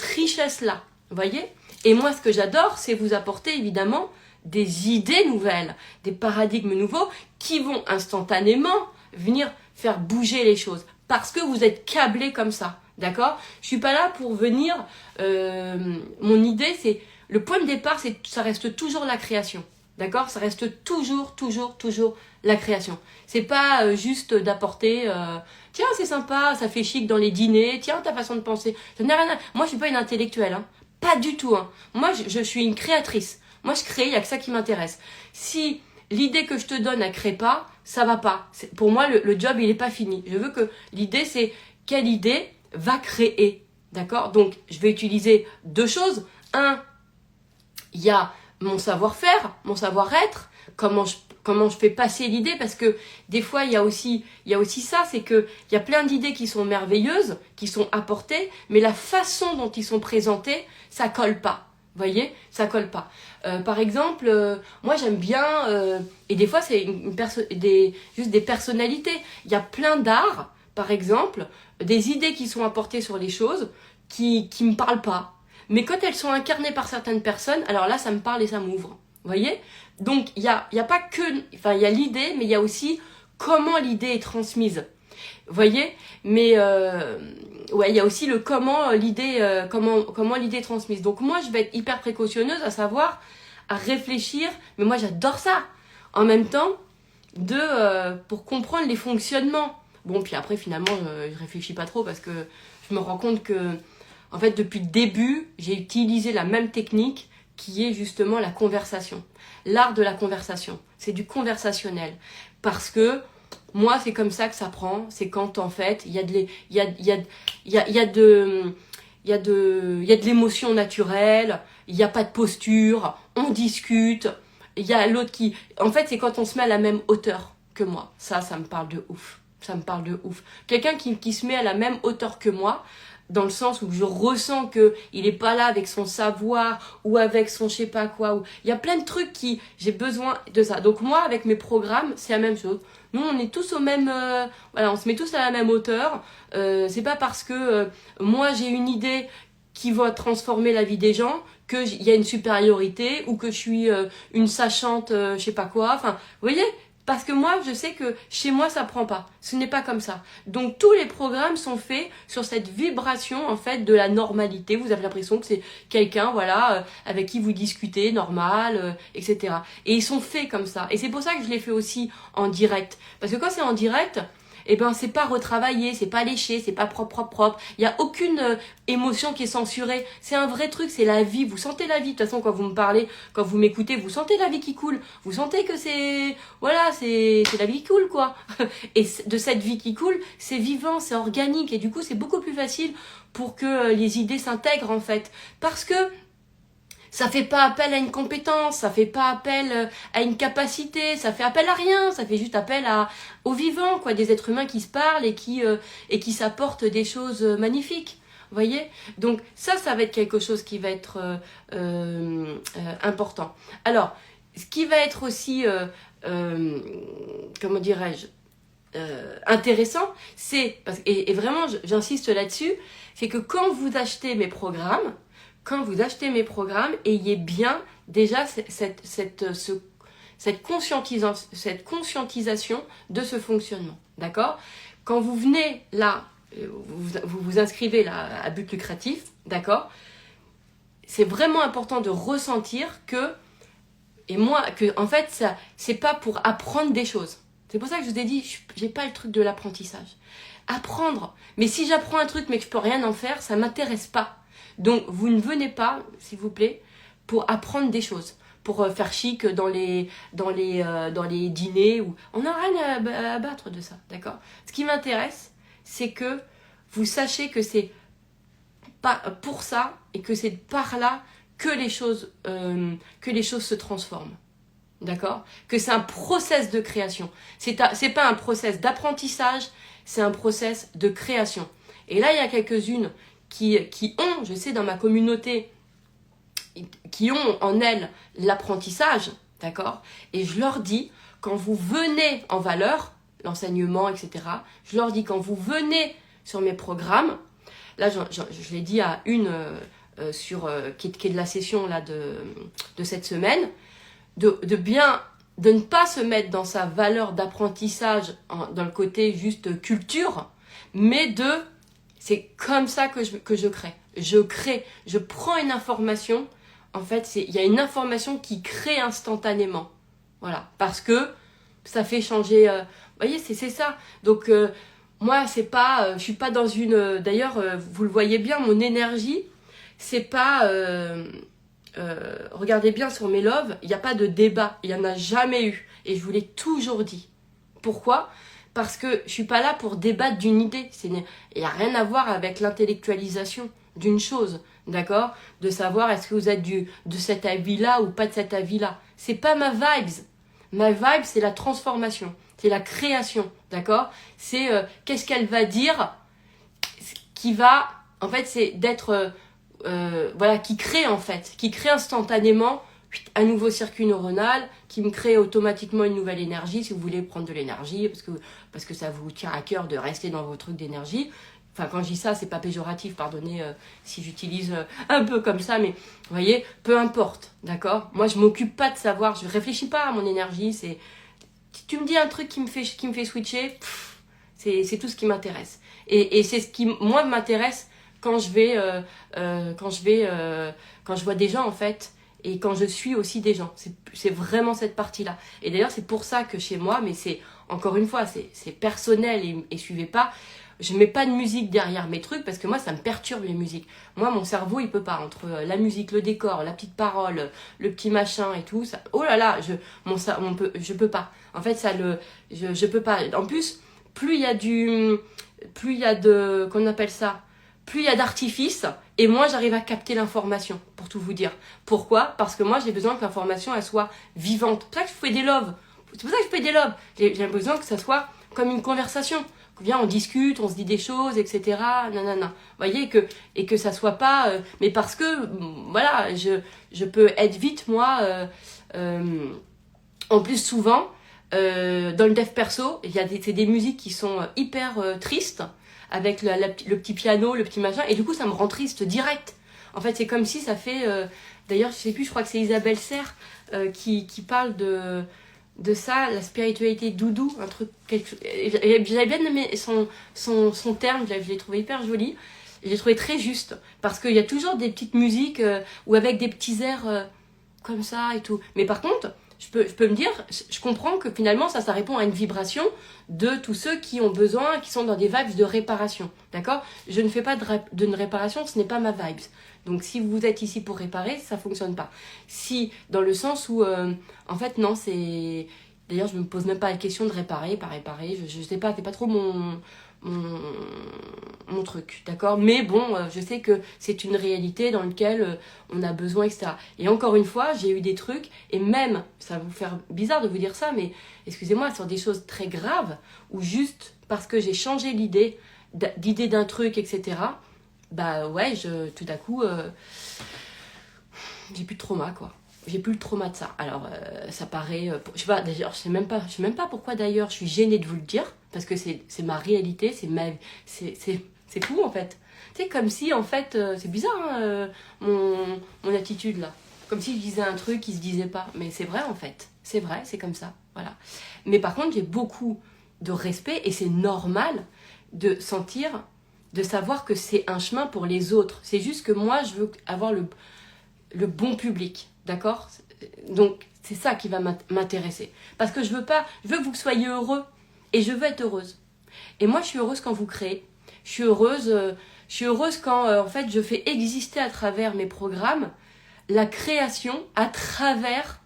richesse-là, vous voyez? Et moi, ce que j'adore, c'est vous apporter évidemment des idées nouvelles, des paradigmes nouveaux, qui vont instantanément venir faire bouger les choses. Parce que vous êtes câblés comme ça, d'accord? Je suis pas là pour venir... mon idée, c'est... Le point de départ, ça reste toujours la création, d'accord? Ça reste toujours la création. C'est pas juste d'apporter... tiens, c'est sympa, ça fait chic dans les dîners, tiens, ta façon de penser. Ça n'a rien à... Moi, je suis pas une intellectuelle, hein. Pas du tout, hein. Moi, je suis une créatrice. Moi, je crée, il y a que ça qui m'intéresse. Si... l'idée que je te donne, elle crée pas, ça va pas. Pour moi, le job, il est pas fini. Je veux que l'idée, c'est quelle idée va créer. D'accord? Donc, je vais utiliser deux choses. Un, il y a mon savoir-faire, mon savoir-être, comment je fais passer l'idée, parce que des fois, il y a aussi ça, c'est que il y a plein d'idées qui sont merveilleuses, qui sont apportées, mais la façon dont ils sont présentés, ça colle pas. Vous voyez, ça colle pas. Par exemple, moi j'aime bien, et des fois c'est juste des personnalités. Il y a plein d'art, par exemple, des idées qui sont apportées sur les choses qui me parlent pas. Mais quand elles sont incarnées par certaines personnes, alors là ça me parle et ça m'ouvre. Vous voyez? Donc il y a pas que, enfin il y a l'idée, mais il y a aussi comment l'idée est transmise. Vous voyez? Mais ouais, il y a aussi le comment l'idée est transmise. Donc moi, je vais être hyper précautionneuse à savoir, à réfléchir. Mais moi, j'adore ça. En même temps, pour comprendre les fonctionnements. Bon, puis après, finalement, je réfléchis pas trop parce que je me rends compte que, en fait, depuis le début, j'ai utilisé la même technique qui est justement la conversation. L'art de la conversation. C'est du conversationnel. Parce que moi, c'est comme ça que ça prend. C'est quand, en fait, il y a de l'émotion naturelle, il n'y a pas de posture, on discute, il y a l'autre qui... En fait, c'est quand on se met à la même hauteur que moi. Ça me parle de ouf. Ça me parle de ouf. Quelqu'un qui se met à la même hauteur que moi, dans le sens où je ressens que il est pas là avec son savoir ou avec son je sais pas quoi. Il y a plein de trucs qui... J'ai besoin de ça. Donc moi, avec mes programmes, c'est la même chose. Nous, on est tous au même... voilà, on se met tous à la même hauteur. C'est pas parce que moi, j'ai une idée qui va transformer la vie des gens qu'il y a une supériorité ou que je suis une sachante je sais pas quoi. Enfin, vous voyez, parce que moi, je sais que chez moi, ça prend pas. Ce n'est pas comme ça. Donc, tous les programmes sont faits sur cette vibration, en fait, de la normalité. Vous avez l'impression que c'est quelqu'un, voilà, avec qui vous discutez, normal, etc. Et ils sont faits comme ça. Et c'est pour ça que je les fais aussi en direct. Parce que quand c'est en direct, eh ben, c'est pas retravaillé, c'est pas léché, c'est pas propre. Il y a aucune émotion qui est censurée. C'est un vrai truc, c'est la vie. Vous sentez la vie. De toute façon, quand vous me parlez, quand vous m'écoutez, vous sentez la vie qui coule. Vous sentez que c'est, voilà, c'est la vie qui coule, quoi. Et de cette vie qui coule, c'est vivant, c'est organique. Et du coup, c'est beaucoup plus facile pour que les idées s'intègrent, en fait. Parce que ça fait pas appel à une compétence, ça fait pas appel à une capacité, ça fait appel à rien, ça fait juste appel au vivant, quoi, des êtres humains qui se parlent et qui s'apportent des choses magnifiques. Vous voyez? Donc ça va être quelque chose qui va être important. Alors, ce qui va être aussi, comment dirais-je, intéressant, c'est, et vraiment j'insiste là-dessus, c'est que quand vous achetez mes programmes, ayez bien déjà cette conscientisation de ce fonctionnement. D'accord? Quand vous venez là, vous inscrivez là à but lucratif, d'accord? C'est vraiment important de ressentir que, en fait, ça, c'est pas pour apprendre des choses. C'est pour ça que je vous ai dit, j'ai pas le truc de l'apprentissage. Apprendre. Mais si j'apprends un truc mais que je peux rien en faire, ça m'intéresse pas. Donc, vous ne venez pas, s'il vous plaît, pour apprendre des choses, pour faire chic dans les dîners. On n'a rien à battre de ça, d'accord? Ce qui m'intéresse, c'est que vous sachiez que c'est pas pour ça et que c'est par là que les choses se transforment. D'accord? Que c'est un process de création. C'est pas un process d'apprentissage, c'est un process de création. Et là, il y a quelques-unes qui ont, je sais, dans ma communauté, qui ont en elles l'apprentissage, d'accord? Et je leur dis, quand vous venez en valeur, l'enseignement, etc., je leur dis, quand vous venez sur mes programmes, là, je l'ai dit à une qui est de la session là, de cette semaine, de ne pas se mettre dans sa valeur d'apprentissage, dans le côté juste culture, mais c'est comme ça que je crée. Je prends une information, en fait, il y a une information qui crée instantanément. Voilà, parce que ça fait changer... vous voyez, c'est ça. Donc, moi, c'est pas... je suis pas dans une... D'ailleurs, vous le voyez bien, mon énergie, c'est pas... regardez bien sur mes loves, il n'y a pas de débat. Il n'y en a jamais eu. Et je vous l'ai toujours dit. Pourquoi ? Parce que je suis pas là pour débattre d'une idée. Il n'y a rien à voir avec l'intellectualisation d'une chose, d'accord? De savoir est-ce que vous êtes de cet avis-là ou pas de cet avis-là. C'est pas ma vibes. Ma vibe, c'est la transformation, c'est la création, d'accord? C'est qu'est-ce qu'elle va dire qui va, en fait, c'est d'être, voilà, qui crée instantanément un nouveau circuit neuronal qui me crée automatiquement une nouvelle énergie si vous voulez prendre de l'énergie parce que ça vous tient à cœur de rester dans vos trucs d'énergie. Enfin, quand je dis ça, c'est pas péjoratif, pardonnez si j'utilise un peu comme ça, mais vous voyez, peu importe, d'accord? Moi, je m'occupe pas de savoir, je réfléchis pas à mon énergie, si tu me dis un truc qui me fait switcher, c'est tout ce qui m'intéresse. Et c'est ce qui, moi, m'intéresse quand je vois des gens, en fait, et quand je suis aussi des gens. C'est vraiment cette partie-là. Et d'ailleurs, c'est pour ça que chez moi, mais c'est, encore une fois, c'est personnel et suivez pas, je mets pas de musique derrière mes trucs parce que moi, ça me perturbe les musiques. Moi, mon cerveau, il peut pas. Entre la musique, le décor, la petite parole, le petit machin et tout, ça, oh là là, je peux pas. En fait, je peux pas. En plus, plus il y a qu'on appelle ça, plus il y a d'artifice, et moins j'arrive à capter l'information, pour tout vous dire. Pourquoi? Parce que moi, j'ai besoin que l'information, elle soit vivante. C'est pour ça que je fais des loves. C'est pour ça que je fais des loves. J'ai besoin que ça soit comme une conversation. Viens, on discute, on se dit des choses, etc. Nanana. Vous voyez, et que ça soit pas... mais parce que, voilà, je peux être vite, moi... en plus, souvent, dans le dev perso, c'est des musiques qui sont hyper tristes, avec le petit piano, le petit machin, et du coup, ça me rend triste direct. En fait, c'est comme si ça fait... d'ailleurs, je sais plus, je crois que c'est Isabelle Serre qui parle de ça, la spiritualité doudou, un truc, j'avais bien aimé son terme, je l'ai trouvé hyper joli, et j'ai trouvé très juste, parce qu'il y a toujours des petites musiques ou avec des petits airs comme ça et tout. Mais par contre, je peux me dire, je comprends que finalement ça répond à une vibration de tous ceux qui ont besoin, qui sont dans des vibes de réparation, d'accord? Je ne fais pas de réparation, ce n'est pas ma vibes. Donc si vous êtes ici pour réparer, ça fonctionne pas. Si, dans le sens où, en fait, non, c'est... D'ailleurs, je me pose même pas la question de réparer, pas réparer, je sais pas, c'est pas trop mon truc, d'accord? Mais bon, je sais que c'est une réalité dans laquelle on a besoin, etc. Et encore une fois, j'ai eu des trucs, et même, ça va vous faire bizarre de vous dire ça, mais excusez-moi, sur des choses très graves, ou juste parce que j'ai changé d'idée d'un truc, etc., bah ouais, tout à coup, j'ai plus de trauma, quoi. J'ai plus le trauma de ça. Alors, ça paraît... je sais pas, d'ailleurs, je sais même pas pourquoi, d'ailleurs, je suis gênée de vous le dire, parce que c'est ma réalité, c'est fou, en fait. Tu sais, comme si, en fait, c'est bizarre, hein, mon attitude, là. Comme si je disais un truc qui se disait pas. Mais c'est vrai, en fait. C'est vrai, c'est comme ça, voilà. Mais par contre, j'ai beaucoup de respect, et c'est normal de sentir, de savoir que c'est un chemin pour les autres. C'est juste que moi, je veux avoir le bon public. D'accord? Donc, c'est ça qui va m'intéresser. Parce que je veux que vous soyez heureux. Et je veux être heureuse. Et moi, je suis heureuse quand vous créez. Je suis heureuse quand, en fait, je fais exister à travers mes programmes la création à travers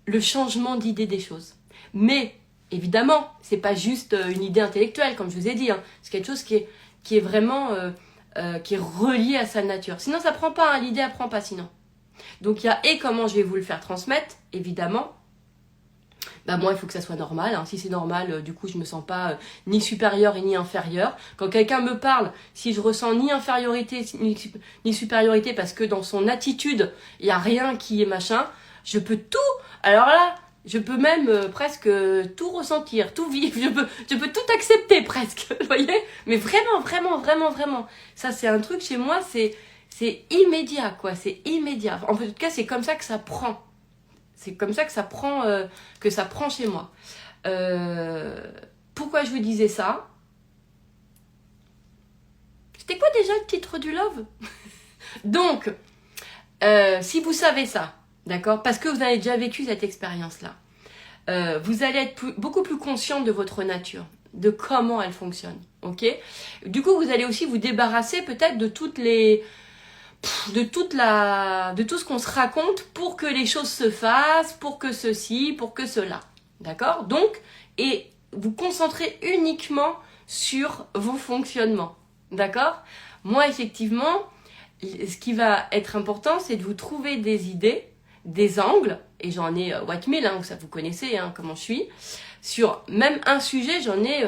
le changement d'idée des choses. Mais, évidemment, c'est pas juste une idée intellectuelle, comme je vous ai dit. Hein. C'est quelque chose qui est vraiment... qui est relié à sa nature. Sinon, ça prend pas. Hein. L'idée, elle prend pas sinon. Donc il y a et comment je vais vous le faire transmettre, évidemment. Bah moi, il faut que ça soit normal. Hein. Si c'est normal, du coup, je me sens pas ni supérieure et ni inférieure. Quand quelqu'un me parle, si je ressens ni infériorité ni supériorité, parce que dans son attitude, il y a rien qui est machin, je peux tout. Alors là, je peux même presque tout ressentir, tout vivre. Je peux tout accepter presque. Vous voyez? Mais vraiment, vraiment, vraiment, vraiment. Ça, c'est un truc chez moi, c'est immédiat, quoi. C'est immédiat. En tout cas, c'est comme ça que ça prend. C'est comme ça que ça prend chez moi. Pourquoi je vous disais ça? C'était quoi déjà le titre du love? Donc, si vous savez ça, d'accord? Parce que vous avez déjà vécu cette expérience-là. Vous allez être beaucoup plus conscient de votre nature, de comment elle fonctionne, ok? Du coup, vous allez aussi vous débarrasser peut-être de tout ce qu'on se raconte pour que les choses se fassent, pour que ceci, pour que cela. D'accord? Donc, et vous concentrez uniquement sur vos fonctionnements. D'accord? Moi, effectivement, ce qui va être important, c'est de vous trouver des idées, des angles, et j'en ai what mille, hein, ça vous connaissez hein, comment je suis. Sur même un sujet, j'en ai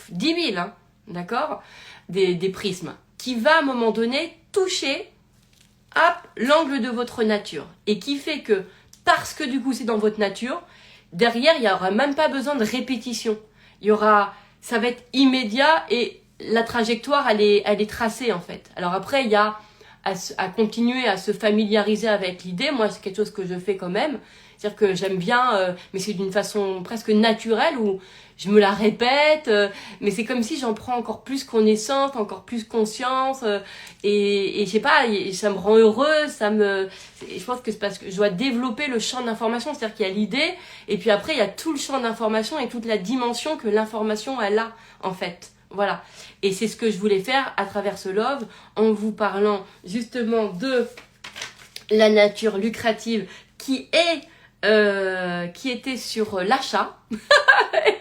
10 000, hein, d'accord? Des prismes, qui va à un moment donné toucher l'angle de votre nature et qui fait que parce que du coup c'est dans votre nature, derrière il n'y aura même pas besoin de répétition, ça va être immédiat et la trajectoire elle est tracée en fait. Alors après il y a à continuer à se familiariser avec l'idée. Moi, c'est quelque chose que je fais quand même. C'est-à-dire que j'aime bien, mais c'est d'une façon presque naturelle où je me la répète, mais c'est comme si j'en prends encore plus connaissance, encore plus conscience, et je sais pas, ça me rend heureuse, je pense que c'est parce que je dois développer le champ d'information, c'est-à-dire qu'il y a l'idée, et puis après il y a tout le champ d'information et toute la dimension que l'information elle a en fait. Voilà. Et c'est ce que je voulais faire à travers ce love, en vous parlant justement de la nature lucrative qui était sur l'achat.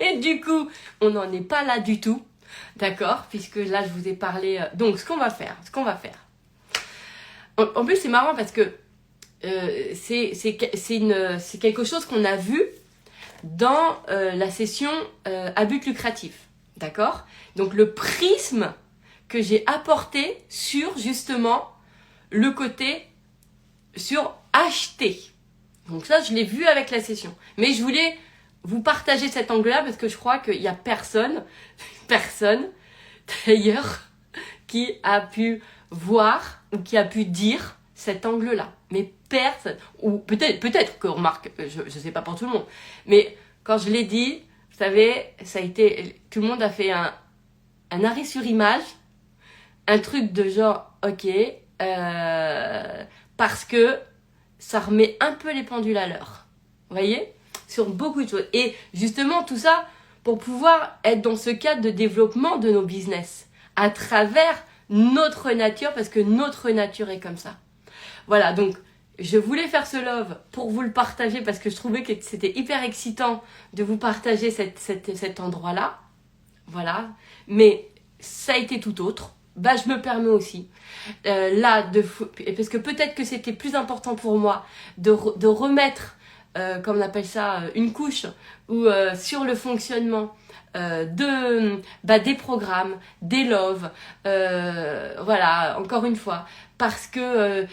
Et du coup, on n'en est pas là du tout. D'accord? Puisque là, je vous ai parlé... Donc, ce qu'on va faire. En plus, c'est marrant parce que c'est quelque chose qu'on a vu dans la session à but lucratif. D'accord? Donc, le prisme que j'ai apporté sur, justement, le côté sur acheter. Donc ça, je l'ai vu avec la session. Mais je voulais vous partager cet angle-là parce que je crois qu'il n'y a personne d'ailleurs, qui a pu voir ou qui a pu dire cet angle-là. Mais personne. Ou peut-être que, remarque, je ne sais pas pour tout le monde. Mais quand je l'ai dit, vous savez, ça a été... Tout le monde a fait un arrêt sur image. Un truc de genre, ok, parce que ça remet un peu les pendules à l'heure. Vous voyez? Sur beaucoup de choses. Et justement, tout ça pour pouvoir être dans ce cadre de développement de nos business à travers notre nature, parce que notre nature est comme ça. Voilà, donc je voulais faire ce love pour vous le partager parce que je trouvais que c'était hyper excitant de vous partager cet endroit-là. Voilà, mais ça a été tout autre. Bah, je me permets aussi, parce que peut-être que c'était plus important pour moi de remettre, comme on appelle ça, une couche ou sur le fonctionnement des programmes, des loves, voilà, encore une fois, parce que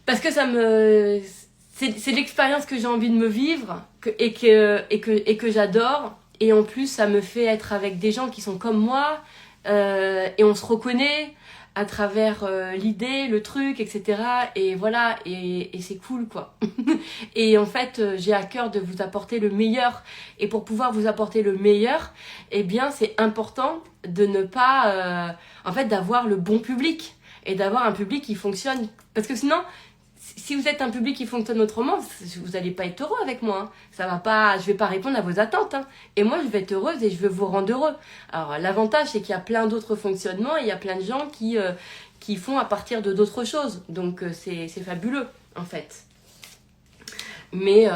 parce que c'est l'expérience que j'ai envie de me vivre et que j'adore. Et en plus, ça me fait être avec des gens qui sont comme moi, et on se reconnaît à travers l'idée, le truc, etc. Et voilà, et c'est cool, quoi. Et en fait, j'ai à cœur de vous apporter le meilleur. Et pour pouvoir vous apporter le meilleur, eh bien, c'est important de ne pas, en fait, d'avoir le bon public. Et d'avoir un public qui fonctionne. Parce que sinon... Si vous êtes un public qui fonctionne autrement, vous n'allez pas être heureux avec moi. Hein. Ça va pas, je vais pas répondre à vos attentes. Hein. Et moi, je vais être heureuse et je veux vous rendre heureux. Alors, l'avantage, c'est qu'il y a plein d'autres fonctionnements et il y a plein de gens qui font à partir de d'autres choses. Donc, c'est fabuleux, en fait. Mais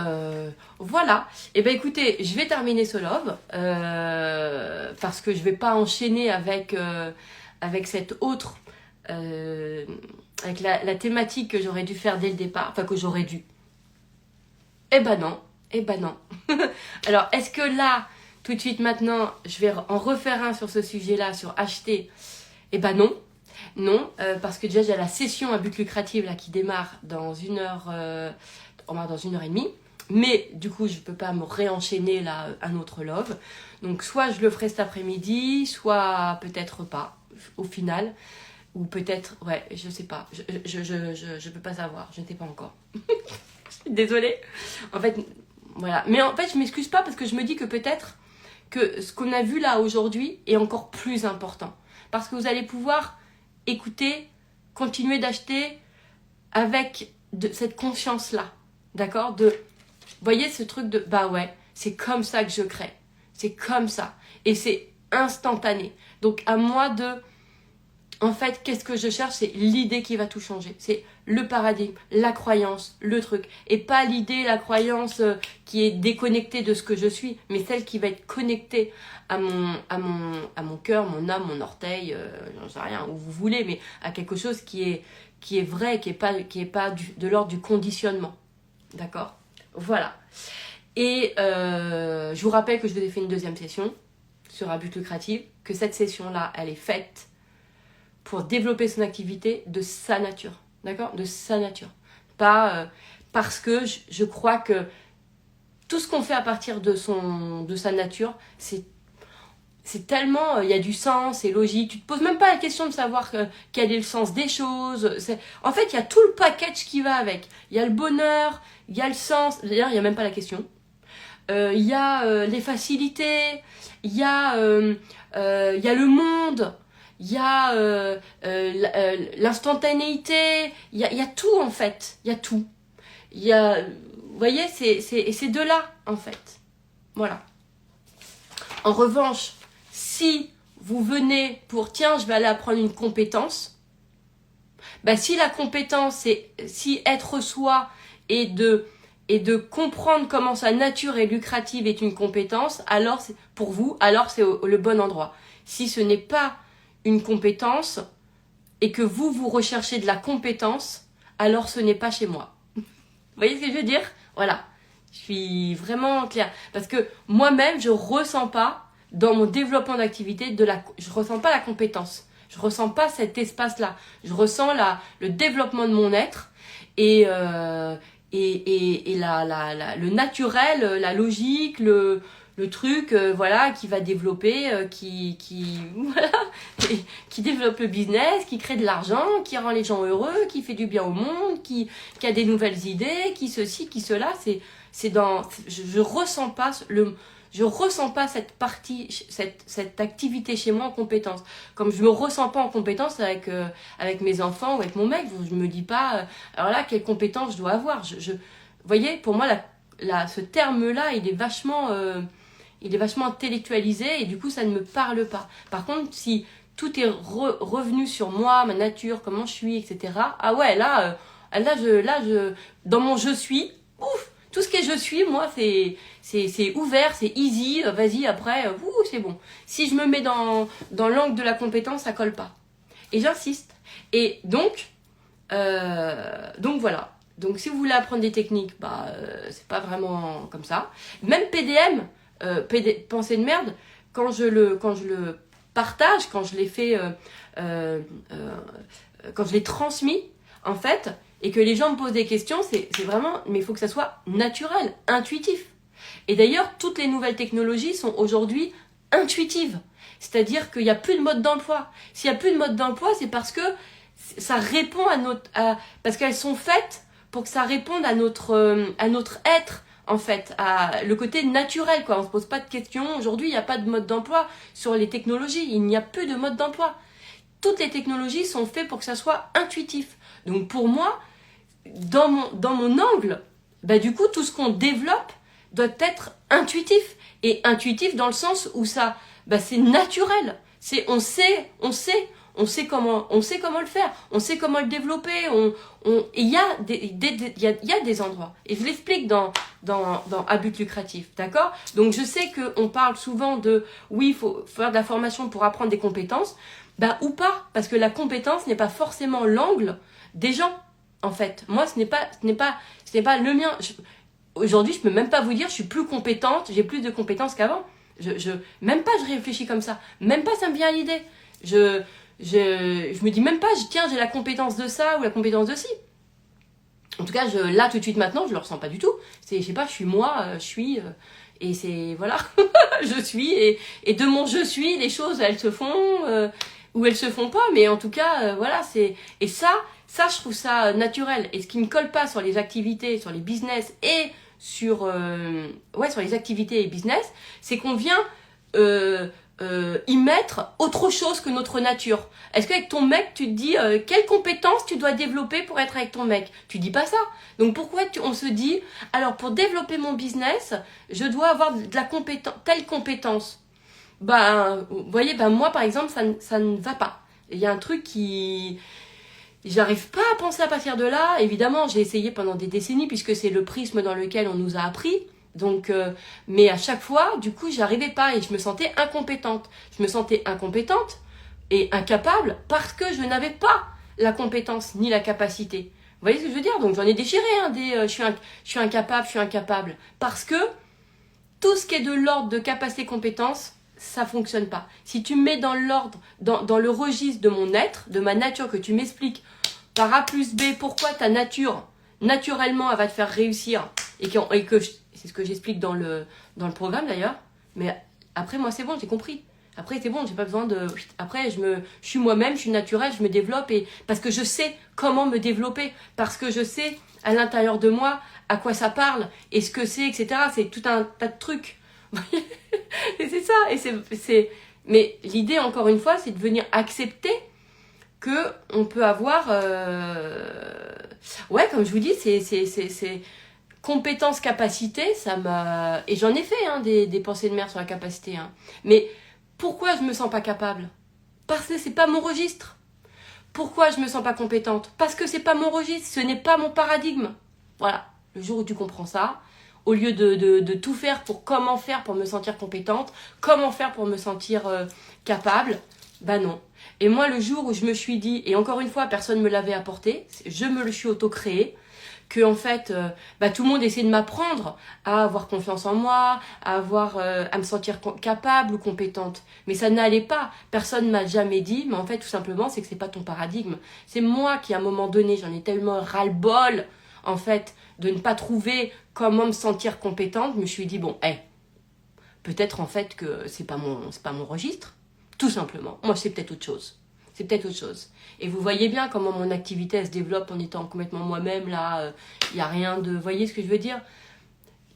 voilà. Et ben écoutez, je vais terminer ce love parce que je vais pas enchaîner avec cette autre... avec la thématique que j'aurais dû faire dès le départ, enfin que j'aurais dû. Eh ben non. Alors, est-ce que là, tout de suite maintenant, je vais en refaire un sur ce sujet-là, sur acheter? Eh ben non. Non, parce que déjà j'ai la session à but lucratif là, qui démarre dans une heure et demie. Mais du coup, je ne peux pas me réenchaîner là un autre love. Donc soit je le ferai cet après-midi, soit peut-être pas, au final. Ou peut-être, ouais, je sais pas. Je peux pas savoir. Je ne sais pas encore. Je suis désolée. En fait, voilà. Mais en fait, je m'excuse pas parce que je me dis que peut-être que ce qu'on a vu là aujourd'hui est encore plus important. Parce que vous allez pouvoir écouter, continuer d'acheter avec cette conscience-là. D'accord? Vous voyez ce truc de, bah ouais, c'est comme ça que je crée. C'est comme ça. Et c'est instantané. Donc à moi de... En fait, qu'est-ce que je cherche? C'est l'idée qui va tout changer. C'est le paradigme, la croyance, le truc. Et pas l'idée, la croyance qui est déconnectée de ce que je suis, mais celle qui va être connectée à mon cœur, mon âme, mon orteil, j'en sais rien, où vous voulez, mais à quelque chose qui est vrai, qui est pas de l'ordre du conditionnement. D'accord? Voilà. Et je vous rappelle que je vous ai fait une deuxième session sur un but lucratif, que cette session-là, elle est faite pour développer son activité de sa nature. D'accord? De sa nature. Pas parce que je crois que tout ce qu'on fait à partir de sa nature, c'est c'est tellement, il y a du sens, c'est logique. Tu te poses même pas la question de savoir quel est le sens des choses. En fait, il y a tout le package qui va avec. Il y a le bonheur, il y a le sens. D'ailleurs, il y a même pas la question. Il y a les facilités, il y a le monde, il y a l'instantanéité, il y a tout en fait, il y a tout. Il y a, vous voyez, c'est de là en fait. Voilà. En revanche, si vous venez pour, tiens, je vais aller apprendre une compétence, bah si la compétence, c'est si être soi et de comprendre comment sa nature est lucrative est une compétence, alors c'est pour vous, alors c'est le bon endroit. Si ce n'est pas une compétence et que vous recherchez de la compétence, alors ce n'est pas chez moi. Vous voyez ce que je veux dire? Voilà. Je suis vraiment claire. Parce que moi-même, je ressens pas, dans mon développement d'activité, je ressens pas la compétence. Je ressens pas cet espace-là. Je ressens le développement de mon être et le naturel, la logique, le truc, voilà, qui va développer, voilà, qui développe le business, qui crée de l'argent, qui rend les gens heureux, qui fait du bien au monde, qui a des nouvelles idées, qui ceci, qui cela. Je ressens pas cette partie, cette activité chez moi en compétence. Comme je me ressens pas en compétence avec mes enfants ou avec mon mec, je me dis pas, alors là, quelle compétence je dois avoir. Vous voyez, pour moi, ce terme-là, il est vachement intellectualisé et du coup, ça ne me parle pas. Par contre, si tout est revenu sur moi, ma nature, comment je suis, etc. Ah ouais, là, dans mon je suis, ouf, tout ce que je suis, moi, c'est ouvert, c'est easy, vas-y, après, c'est bon. Si je me mets dans l'angle de la compétence, ça colle pas. Et j'insiste. Et donc voilà. Donc si vous voulez apprendre des techniques, c'est pas vraiment comme ça. Même PDM, pensée de merde, quand je le partage, quand je l'ai fait, quand je l'ai transmis, en fait, et que les gens me posent des questions, c'est vraiment, mais il faut que ça soit naturel, intuitif. Et d'ailleurs, toutes les nouvelles technologies sont aujourd'hui intuitives. C'est-à-dire qu'il n'y a plus de mode d'emploi. S'il n'y a plus de mode d'emploi, c'est parce que ça répond parce qu'elles sont faites pour que ça réponde à notre être, en fait, à le côté naturel, quoi. On se pose pas de questions. Aujourd'hui, il n'y a pas de mode d'emploi sur les technologies. Il n'y a plus de mode d'emploi. Toutes les technologies sont faites pour que ça soit intuitif. Donc pour moi, dans mon angle, du coup, tout ce qu'on développe doit être intuitif. Et intuitif dans le sens où ça, c'est naturel. On sait comment le faire, on sait comment le développer. Il y a des endroits. Et je l'explique dans à but lucratif, d'accord? Donc je sais qu'on parle souvent de, oui, il faut faire de la formation pour apprendre des compétences, ou pas, parce que la compétence n'est pas forcément l'angle des gens, en fait. Moi, ce n'est pas le mien. Aujourd'hui, je peux même pas vous dire, je suis plus compétente, j'ai plus de compétences qu'avant. Même pas, je réfléchis comme ça. Même pas, ça me vient à l'idée. Je me dis même pas, tiens, j'ai la compétence de ça ou la compétence de ci. En tout cas, là, tout de suite, maintenant, je le ressens pas du tout. Je sais pas, je suis moi, et c'est, voilà, je suis, et de mon je suis, les choses, elles se font, ou elles se font pas, mais en tout cas, voilà, et ça, je trouve ça naturel. Et ce qui ne colle pas sur les activités, sur les business et sur les activités et business, c'est qu'on vient y mettre autre chose que notre nature. Est-ce qu'avec ton mec, tu te dis quelles compétences tu dois développer pour être avec ton mec? Tu dis pas ça. Donc pourquoi on se dit, alors pour développer mon business, je dois avoir de la telle compétence? Vous voyez, moi par exemple, ça ne va pas. Il y a un truc j'arrive pas à penser à partir de là. Évidemment, j'ai essayé pendant des décennies puisque c'est le prisme dans lequel on nous a appris. Donc, mais à chaque fois, du coup, j'arrivais pas et je me sentais incompétente. Je me sentais incompétente et incapable parce que je n'avais pas la compétence ni la capacité. Vous voyez ce que je veux dire? Donc j'en ai déchiré je suis incapable parce que tout ce qui est de l'ordre de capacité compétence, ça fonctionne pas. Si tu me mets dans l'ordre, dans le registre de mon être, de ma nature, que tu m'expliques par A plus B pourquoi ta nature, naturellement, elle va te faire réussir c'est ce que j'explique dans le programme d'ailleurs. Mais après, moi, c'est bon, j'ai compris. Après, c'est bon, j'ai pas besoin de... Après, je suis moi-même, je suis naturelle, je me développe parce que je sais comment me développer, parce que je sais à l'intérieur de moi à quoi ça parle et ce que c'est, etc. C'est tout un tas de trucs. Et c'est ça. Mais l'idée, encore une fois, c'est de venir accepter que on peut avoir... Ouais, comme je vous dis, c'est compétence, capacité, ça m'a... Et j'en ai fait hein, des pensées de merde sur la capacité. Hein. Mais pourquoi je me sens pas capable? Parce que c'est pas mon registre. Pourquoi je me sens pas compétente? Parce que c'est pas mon registre, ce n'est pas mon paradigme. Voilà, le jour où tu comprends ça, au lieu de tout faire pour comment faire pour me sentir compétente, comment faire pour me sentir capable, bah non. Et moi, le jour où je me suis dit, et encore une fois, personne ne me l'avait apporté, je me le suis auto-créé, que en fait, tout le monde essaie de m'apprendre à avoir confiance en moi, à me sentir capable ou compétente. Mais ça n'allait pas. Personne ne m'a jamais dit, mais en fait, tout simplement, c'est que c'est pas ton paradigme. C'est moi qui, à un moment donné, j'en ai tellement ras-le-bol, en fait, de ne pas trouver comment me sentir compétente. Je me suis dit, bon, peut-être en fait que c'est pas mon registre. Tout simplement. Moi, c'est peut-être autre chose. C'est peut-être autre chose. Et vous voyez bien comment mon activité elle se développe en étant complètement moi-même. Là, il n'y a rien de... Vous voyez ce que je veux dire?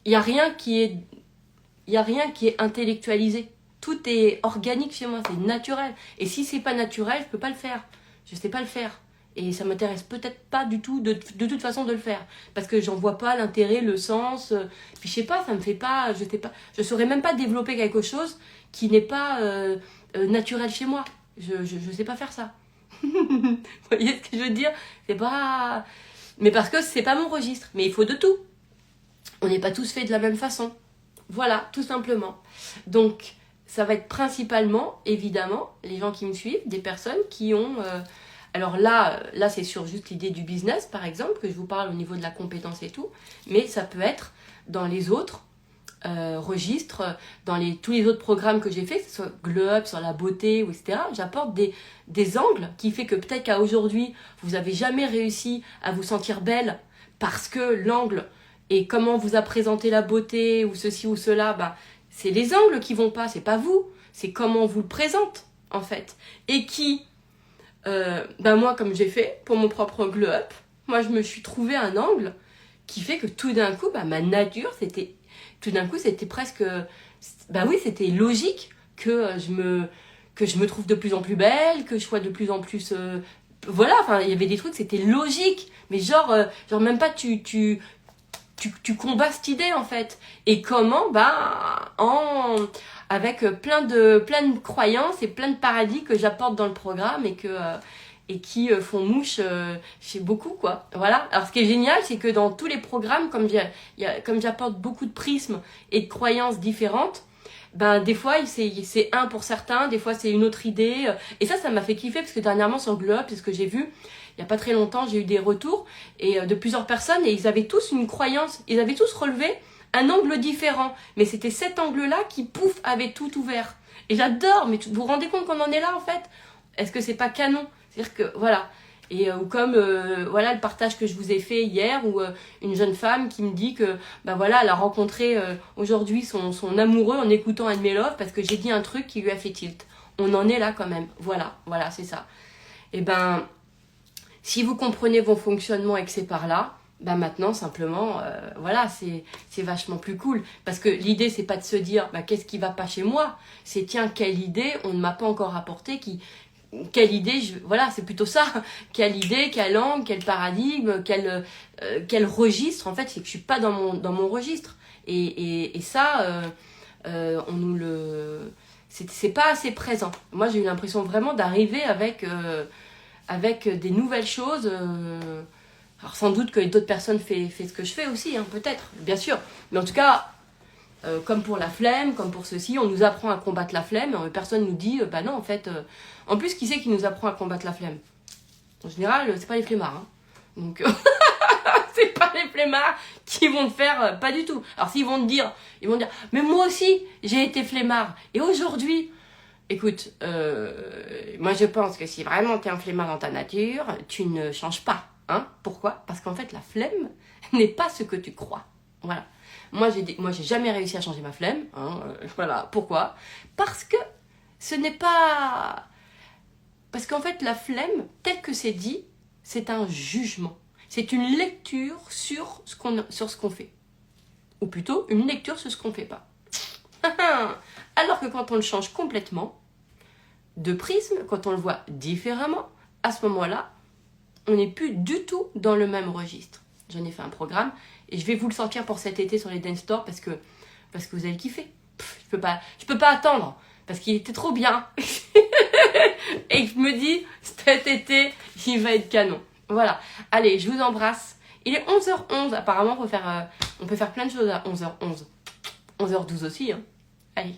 Il n'y a rien qui est intellectualisé. Tout est organique chez moi, c'est naturel. Et si c'est pas naturel, je peux pas le faire. Je sais pas le faire. Et ça m'intéresse peut-être pas du tout de toute façon de le faire. Parce que j'en vois pas l'intérêt, le sens. Puis je sais pas, ça me fait pas... Je sais pas. Je saurais même pas développer quelque chose qui n'est pas naturel chez moi. Je sais pas faire ça. Vous voyez ce que je veux dire? C'est pas... Mais parce que c'est pas mon registre. Mais il faut de tout. On n'est pas tous faits de la même façon. Voilà, tout simplement. Donc, ça va être principalement, évidemment, les gens qui me suivent, des personnes qui ont... alors là c'est sur juste l'idée du business, par exemple, que je vous parle au niveau de la compétence et tout. Mais ça peut être dans les autres registres, dans tous les autres programmes que j'ai fait, que ce soit Glow Up, sur la beauté, ou etc. J'apporte des angles qui fait que peut-être qu'à aujourd'hui, vous n'avez jamais réussi à vous sentir belle parce que l'angle et comment on vous a présenté la beauté ou ceci ou cela, c'est les angles qui vont pas, c'est pas vous, c'est comment on vous le présente en fait. Et qui, moi comme j'ai fait pour mon propre Glow Up, moi je me suis trouvé un angle qui fait que tout d'un coup, ma nature, c'était presque... oui, c'était logique que je me trouve de plus en plus belle, que je sois de plus en plus... voilà, enfin, il y avait des trucs, c'était logique. Mais genre même pas tu combats cette idée, en fait. Et comment avec plein de croyances et plein de paradis que j'apporte dans le programme et qui font mouche chez beaucoup, quoi. Voilà. Alors, ce qui est génial, c'est que dans tous les programmes, comme j'apporte beaucoup de prismes et de croyances différentes, des fois, c'est un pour certains, des fois, c'est une autre idée. Et ça m'a fait kiffer, parce que dernièrement, sur Glow Up, c'est ce que j'ai vu, il n'y a pas très longtemps, j'ai eu des retours de plusieurs personnes, et ils avaient tous une croyance, ils avaient tous relevé un angle différent. Mais c'était cet angle-là qui, pouf, avait tout ouvert. Et j'adore, mais vous vous rendez compte qu'on en est là, en fait? Est-ce que c'est pas canon? C'est-à-dire que, voilà. Et ou comme le partage que je vous ai fait hier, où une jeune femme qui me dit que elle a rencontré aujourd'hui son amoureux en écoutant un de mes loves parce que j'ai dit un truc qui lui a fait tilt. On en est là quand même. Voilà, c'est ça. Et si vous comprenez vos fonctionnements et que c'est par là, maintenant simplement c'est vachement plus cool, parce que l'idée c'est pas de se dire qu'est-ce qui va pas chez moi, c'est tiens, quelle idée on ne m'a pas encore apporté, quelle idée, c'est plutôt ça. Quelle idée, quel angle, quel paradigme, quel registre. En fait, c'est que je suis pas dans mon registre. Et ça, on nous le... C'est pas assez présent. Moi, j'ai eu l'impression vraiment d'arriver avec des nouvelles choses. Alors, sans doute que d'autres personnes font ce que je fais aussi, hein, peut-être, bien sûr. Mais en tout cas... comme pour la flemme, comme pour ceci, on nous apprend à combattre la flemme, personne nous dit, non, en fait... En plus, qui c'est qui nous apprend à combattre la flemme? En général, c'est pas les flemmards. Hein. Donc, c'est pas les flemmards qui vont te faire... pas du tout. Alors, ils vont dire, mais moi aussi, j'ai été flemmard. Et aujourd'hui, écoute, moi je pense que si vraiment t'es un flemmard dans ta nature, tu ne changes pas. Hein. Pourquoi? Parce qu'en fait, la flemme n'est pas ce que tu crois. Voilà. Moi, j'ai jamais réussi à changer ma flemme. Hein, voilà. Pourquoi? Parce que ce n'est pas... Parce qu'en fait, la flemme, tel que c'est dit, c'est un jugement. C'est une lecture sur ce qu'on fait. Ou plutôt, une lecture sur ce qu'on ne fait pas. Alors que quand on le change complètement de prisme, quand on le voit différemment, à ce moment-là, on n'est plus du tout dans le même registre. J'en ai fait un programme et je vais vous le sortir pour cet été sur les Dance Store parce que vous allez kiffer. Je peux pas attendre parce qu'il était trop bien. Et je me dis, cet été, il va être canon. Voilà. Allez, je vous embrasse. Il est 11h11. Apparemment, on peut faire plein de choses à 11h11. 11h12 aussi. Hein. Allez.